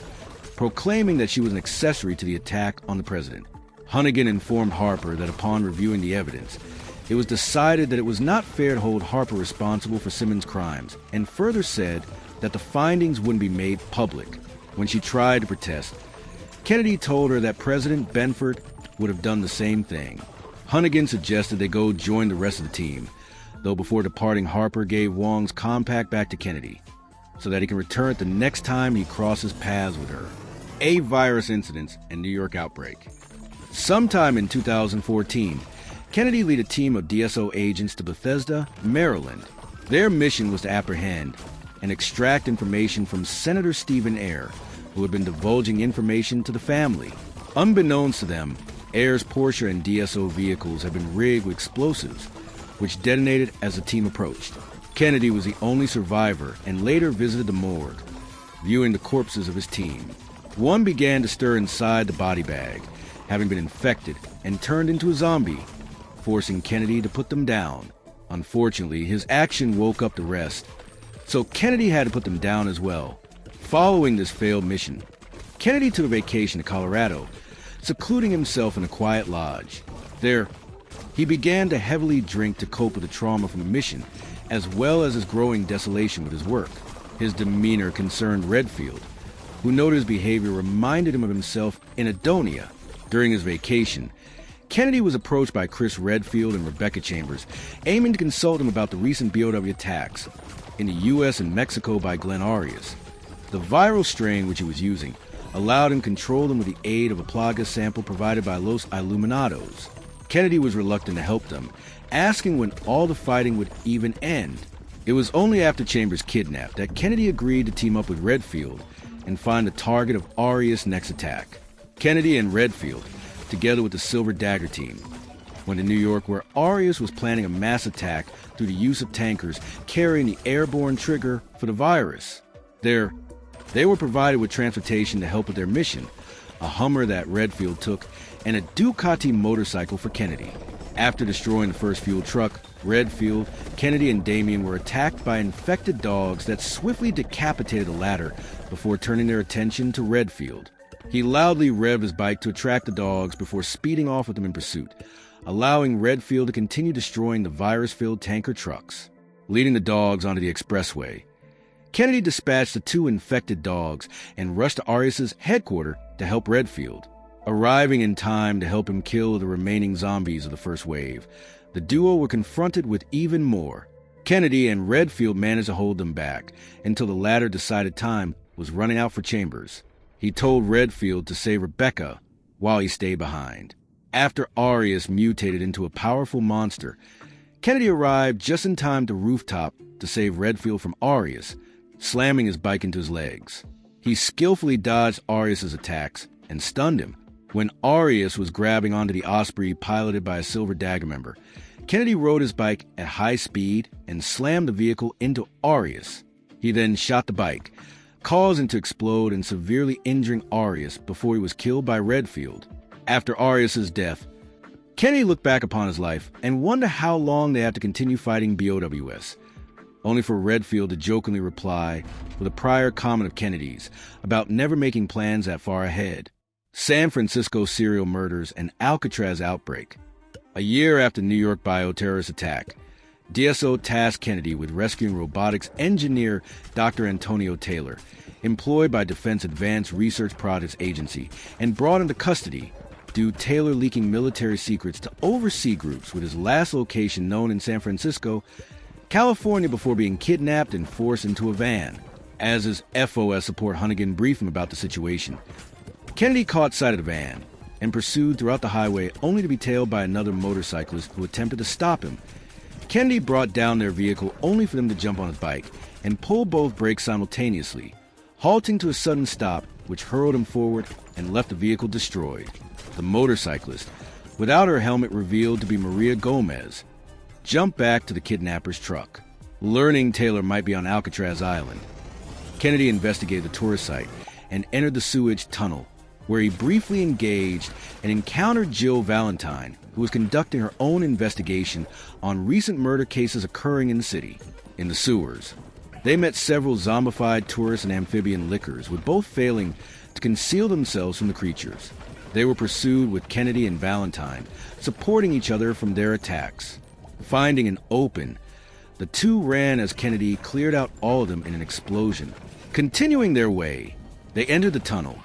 S1: proclaiming that she was an accessory to the attack on the president. Hunnigan informed Harper that upon reviewing the evidence, it was decided that it was not fair to hold Harper responsible for Simmons' crimes, and further said that the findings wouldn't be made public. When she tried to protest, Kennedy told her that President Benford would have done the same thing. Hunnigan suggested they go join the rest of the team, though before departing, Harper gave Wong's compact back to Kennedy so that he can return it the next time he crosses paths with her. A virus incidents and New York outbreak. Sometime in 2014, Kennedy led a team of DSO agents to Bethesda, Maryland. Their mission was to apprehend and extract information from Senator Stephen Ayer, who had been divulging information to the family. Unbeknownst to them, Ayer's Porsche and DSO vehicles had been rigged with explosives, which detonated as the team approached. Kennedy was the only survivor and later visited the morgue, viewing the corpses of his team. One began to stir inside the body bag, having been infected and turned into a zombie, forcing Kennedy to put them down. Unfortunately, his action woke up the rest, so Kennedy had to put them down as well. Following this failed mission, Kennedy took a vacation to Colorado, secluding himself in a quiet lodge. There, he began to heavily drink to cope with the trauma from the mission, as well as his growing desolation with his work. His demeanor concerned Redfield, who noted his behavior reminded him of himself in Adonia. During his vacation, Kennedy was approached by Chris Redfield and Rebecca Chambers, aiming to consult him about the recent BOW attacks in the U.S. and Mexico by Glenn Arias. The viral strain which he was using allowed him to control them with the aid of a plaga sample provided by Los Iluminados. Kennedy was reluctant to help them, asking when all the fighting would even end. It was only after Chambers kidnapped that Kennedy agreed to team up with Redfield and find the target of Arias' next attack. Kennedy and Redfield, together with the Silver Dagger team, went to New York, where Arias was planning a mass attack through the use of tankers carrying the airborne trigger for the virus. There, they were provided with transportation to help with their mission, a Hummer that Redfield took, and a Ducati motorcycle for Kennedy. After destroying the first fuel truck, Redfield, Kennedy, and Damien were attacked by infected dogs that swiftly decapitated the latter before turning their attention to Redfield. He loudly revved his bike to attract the dogs before speeding off with them in pursuit, allowing Redfield to continue destroying the virus-filled tanker trucks. Leading the dogs onto the expressway, Kennedy dispatched the two infected dogs and rushed to Arias' headquarters to help Redfield. Arriving in time to help him kill the remaining zombies of the first wave, the duo were confronted with even more. Kennedy and Redfield managed to hold them back until the latter decided time was running out for Chambers. He told Redfield to save Rebecca while he stayed behind. After Arias mutated into a powerful monster, Kennedy arrived just in time to rooftop to save Redfield from Arias, slamming his bike into his legs. He skillfully dodged Arias' attacks and stunned him. When Arias was grabbing onto the Osprey piloted by a Silver Dagger member, Kennedy rode his bike at high speed and slammed the vehicle into Arias. He then shot the bike, causing to explode and severely injuring Arias before he was killed by Redfield. After Arias' death, Kennedy looked back upon his life and wondered how long they had to continue fighting BOWS, only for Redfield to jokingly reply with a prior comment of Kennedy's about never making plans that far ahead. San Francisco serial murders and Alcatraz outbreak. A year after New York bioterrorist attack, DSO tasked Kennedy with rescuing robotics engineer Dr. Antonio Taylor, employed by Defense Advanced Research Projects Agency, and brought into custody due to Taylor leaking military secrets to overseas groups, with his last location known in San Francisco, California, before being kidnapped and forced into a van. As his FOS support Hunnigan briefed him about the situation, Kennedy caught sight of the van and pursued throughout the highway, only to be tailed by another motorcyclist who attempted to stop him. Kennedy brought down their vehicle only for them to jump on his bike and pull both brakes simultaneously, halting to a sudden stop, which hurled him forward and left the vehicle destroyed. The motorcyclist, without her helmet revealed to be Maria Gomez, jumped back to the kidnapper's truck. Learning Taylor might be on Alcatraz Island, Kennedy investigated the tourist site and entered the sewage tunnel, where he briefly engaged and encountered Jill Valentine, who was conducting her own investigation on recent murder cases occurring in the city. In the sewers, they met several zombified tourists and amphibian lickers, with both failing to conceal themselves from the creatures. They were pursued, with Kennedy and Valentine supporting each other from their attacks. Finding an open, the two ran as Kennedy cleared out all of them in an explosion. Continuing their way, they entered the tunnel,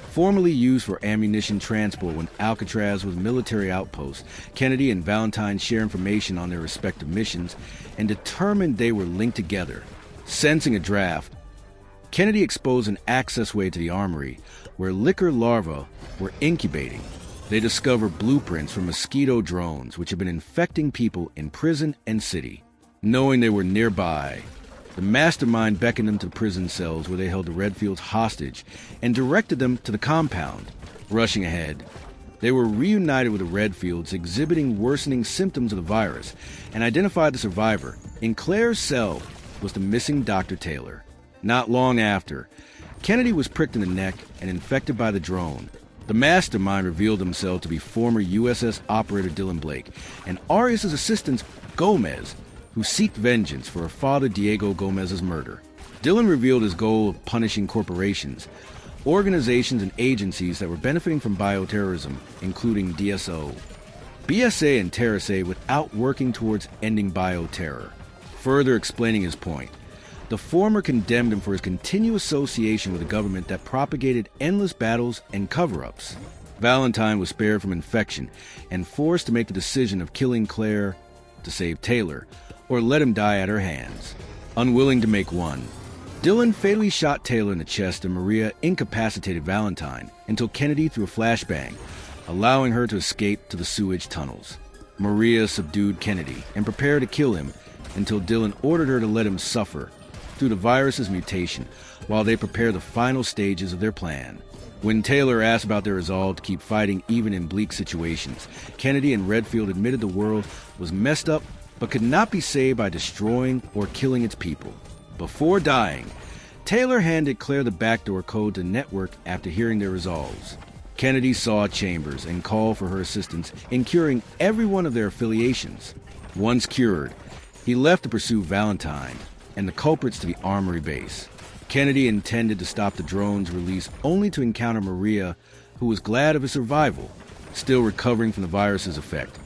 S1: formerly used for ammunition transport when Alcatraz was a military outpost. Kennedy and Valentine share information on their respective missions and determined they were linked together. Sensing a draft, Kennedy exposed an access way to the armory, where liquor larvae were incubating. They discovered blueprints from mosquito drones, which had been infecting people in prison and city. Knowing they were nearby, the mastermind beckoned them to prison cells where they held the Redfields hostage and directed them to the compound. Rushing ahead, they were reunited with the Redfields, exhibiting worsening symptoms of the virus, and identified the survivor. In Claire's cell was the missing Dr. Taylor. Not long after, Kennedy was pricked in the neck and infected by the drone. The mastermind revealed himself to be former USS operator Dylan Blake and Arias' assistant Gomez, who sought vengeance for her father Diego Gomez's murder. Dylan revealed his goal of punishing corporations, organizations, and agencies that were benefiting from bioterrorism, including DSO, BSA, and TerraSA, without working towards ending bioterror. Further explaining his point, the former condemned him for his continued association with a government that propagated endless battles and cover-ups. Valentine was spared from infection and forced to make the decision of killing Claire to save Taylor, or let him die at her hands. Unwilling to make one, Dylan fatally shot Taylor in the chest, and Maria incapacitated Valentine until Kennedy threw a flashbang, allowing her to escape to the sewage tunnels. Maria subdued Kennedy and prepared to kill him until Dylan ordered her to let him suffer through the virus's mutation while they prepare the final stages of their plan. When Taylor asked about their resolve to keep fighting even in bleak situations, Kennedy and Redfield admitted the world was messed up but could not be saved by destroying or killing its people. Before dying, Taylor handed Claire the backdoor code to the network after hearing their resolves. Kennedy saw Chambers and called for her assistance in curing every one of their affiliations. Once cured, he left to pursue Valentine and the culprits to the Armory base. Kennedy intended to stop the drone's release only to encounter Maria, who was glad of his survival, still recovering from the virus's effect.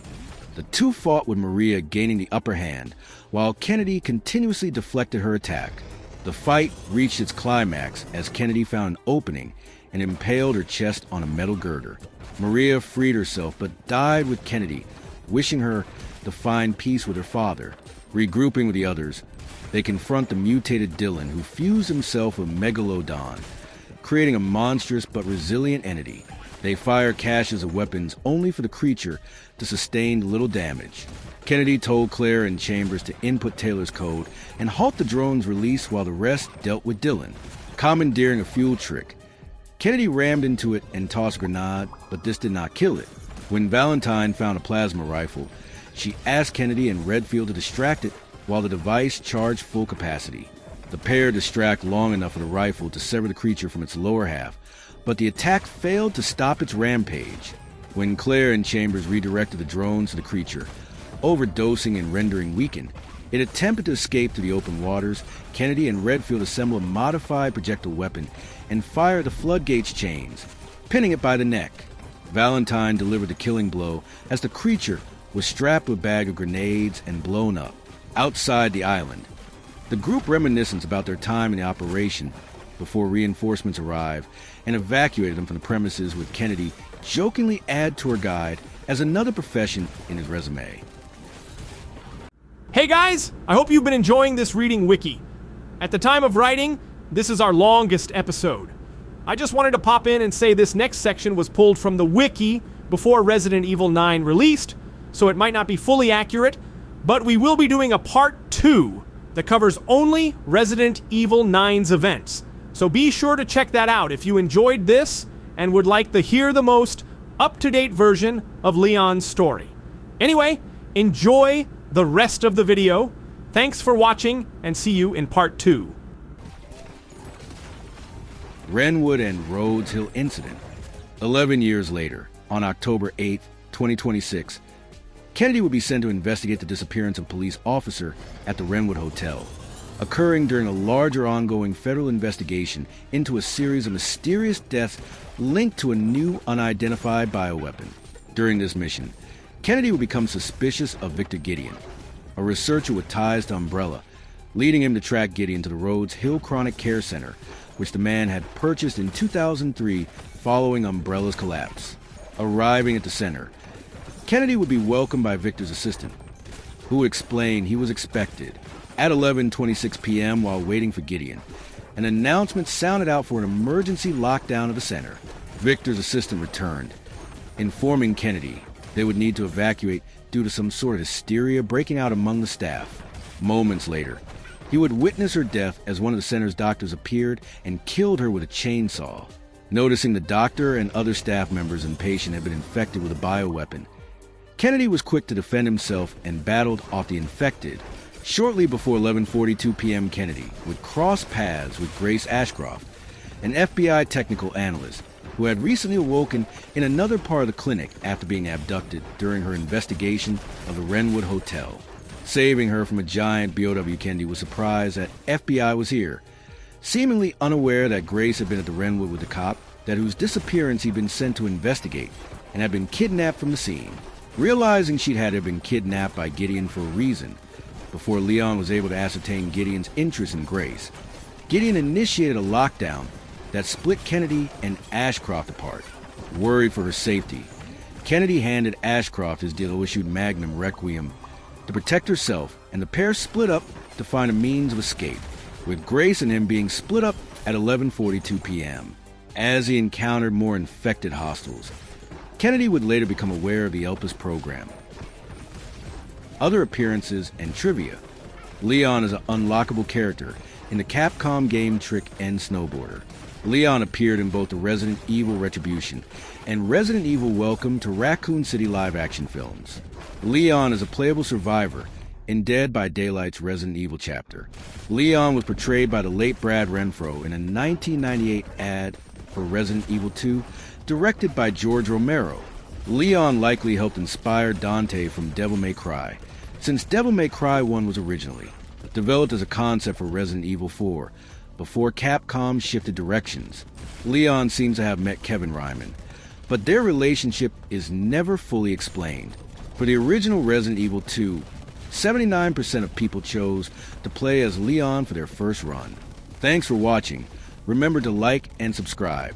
S1: The two fought, with Maria gaining the upper hand, while Kennedy continuously deflected her attack. The fight reached its climax as Kennedy found an opening and impaled her chest on a metal girder. Maria freed herself but died with Kennedy, wishing her to find peace with her father. Regrouping with the others, they confront the mutated Dylan, who fused himself with Megalodon, creating a monstrous but resilient entity. They fire caches of weapons only for the creature to sustain little damage. Kennedy told Claire and Chambers to input Taylor's code and halt the drone's release while the rest dealt with Dylan. Commandeering a fuel trick, Kennedy rammed into it and tossed a grenade, but this did not kill it. When Valentine found a plasma rifle, she asked Kennedy and Redfield to distract it while the device charged full capacity. The pair distract long enough for the rifle to sever the creature from its lower half, but the attack failed to stop its rampage. When Claire and Chambers redirected the drones to the creature, overdosing and rendering weakened, it attempted to escape to the open waters. Kennedy and Redfield assemble a modified projectile weapon and fire the floodgates chains, pinning it by the neck. Valentine delivered the killing blow as the creature was strapped to a bag of grenades and blown up outside the island. The group reminisced about their time in the operation before reinforcements arrived and evacuated them from the premises, with Kennedy jokingly add tour guide as another profession in his resume.
S2: Hey guys, I hope you've been enjoying this reading wiki. At the time of writing, this is our longest episode. I just wanted to pop in and say this next section was pulled from the wiki before Resident Evil 9 released, so it might not be fully accurate, but we will be doing a part 2 that covers only Resident Evil 9's events. So be sure to check that out if you enjoyed this and would like to hear the most up-to-date version of Leon's story. Anyway, enjoy the rest of the video. Thanks for watching, and see you in part 2.
S1: Renwood and Rhodes Hill Incident. 11 years later, on October 8, 2026, Kennedy would be sent to investigate the disappearance of a police officer at the Renwood Hotel, occurring during a larger ongoing federal investigation into a series of mysterious deaths linked to a new unidentified bioweapon. During this mission, Kennedy would become suspicious of Victor Gideon, a researcher with ties to Umbrella, leading him to track Gideon to the Rhodes Hill Chronic Care Center, which the man had purchased in 2003 following Umbrella's collapse. Arriving at the center, Kennedy would be welcomed by Victor's assistant, who explained he was expected. At 11:26 p.m., while waiting for Gideon, an announcement sounded out for an emergency lockdown of the center. Victor's assistant returned, informing Kennedy they would need to evacuate due to some sort of hysteria breaking out among the staff. Moments later, he would witness her death as one of the center's doctors appeared and killed her with a chainsaw. Noticing the doctor and other staff members and patient had been infected with a bioweapon, Kennedy was quick to defend himself and battled off the infected. Shortly before 11:42 p.m., Kennedy would cross paths with Grace Ashcroft, an FBI technical analyst who had recently awoken in another part of the clinic after being abducted during her investigation of the Renwood Hotel. Saving her from a giant BOW, Kennedy was surprised that FBI was here, seemingly unaware that Grace had been at the Renwood with the cop whose disappearance he'd been sent to investigate and had been kidnapped from the scene. Realizing she'd had been kidnapped by Gideon for a reason, before Leon was able to ascertain Gideon's interest in Grace, Gideon initiated a lockdown that split Kennedy and Ashcroft apart. Worried for her safety, Kennedy handed Ashcroft his deal-issued Magnum Requiem to protect herself, and the pair split up to find a means of escape, with Grace and him being split up at 11:42 p.m. As he encountered more infected hostiles, Kennedy would later become aware of the Elpis program. Other appearances and trivia. Leon is an unlockable character in the Capcom game Trick and Snowboarder. Leon appeared in both the Resident Evil Retribution and Resident Evil Welcome to Raccoon City live-action films. Leon is a playable survivor in Dead by Daylight's Resident Evil chapter. Leon was portrayed by the late Brad Renfro in a 1998 ad for Resident Evil 2, directed by George Romero. Leon likely helped inspire Dante from Devil May Cry, since Devil May Cry 1 was originally developed as a concept for Resident Evil 4, before Capcom shifted directions. Leon seems to have met Kevin Ryman, but their relationship is never fully explained. For the original Resident Evil 2, 79% of people chose to play as Leon for their first run. Thanks for watching. Remember to like and subscribe.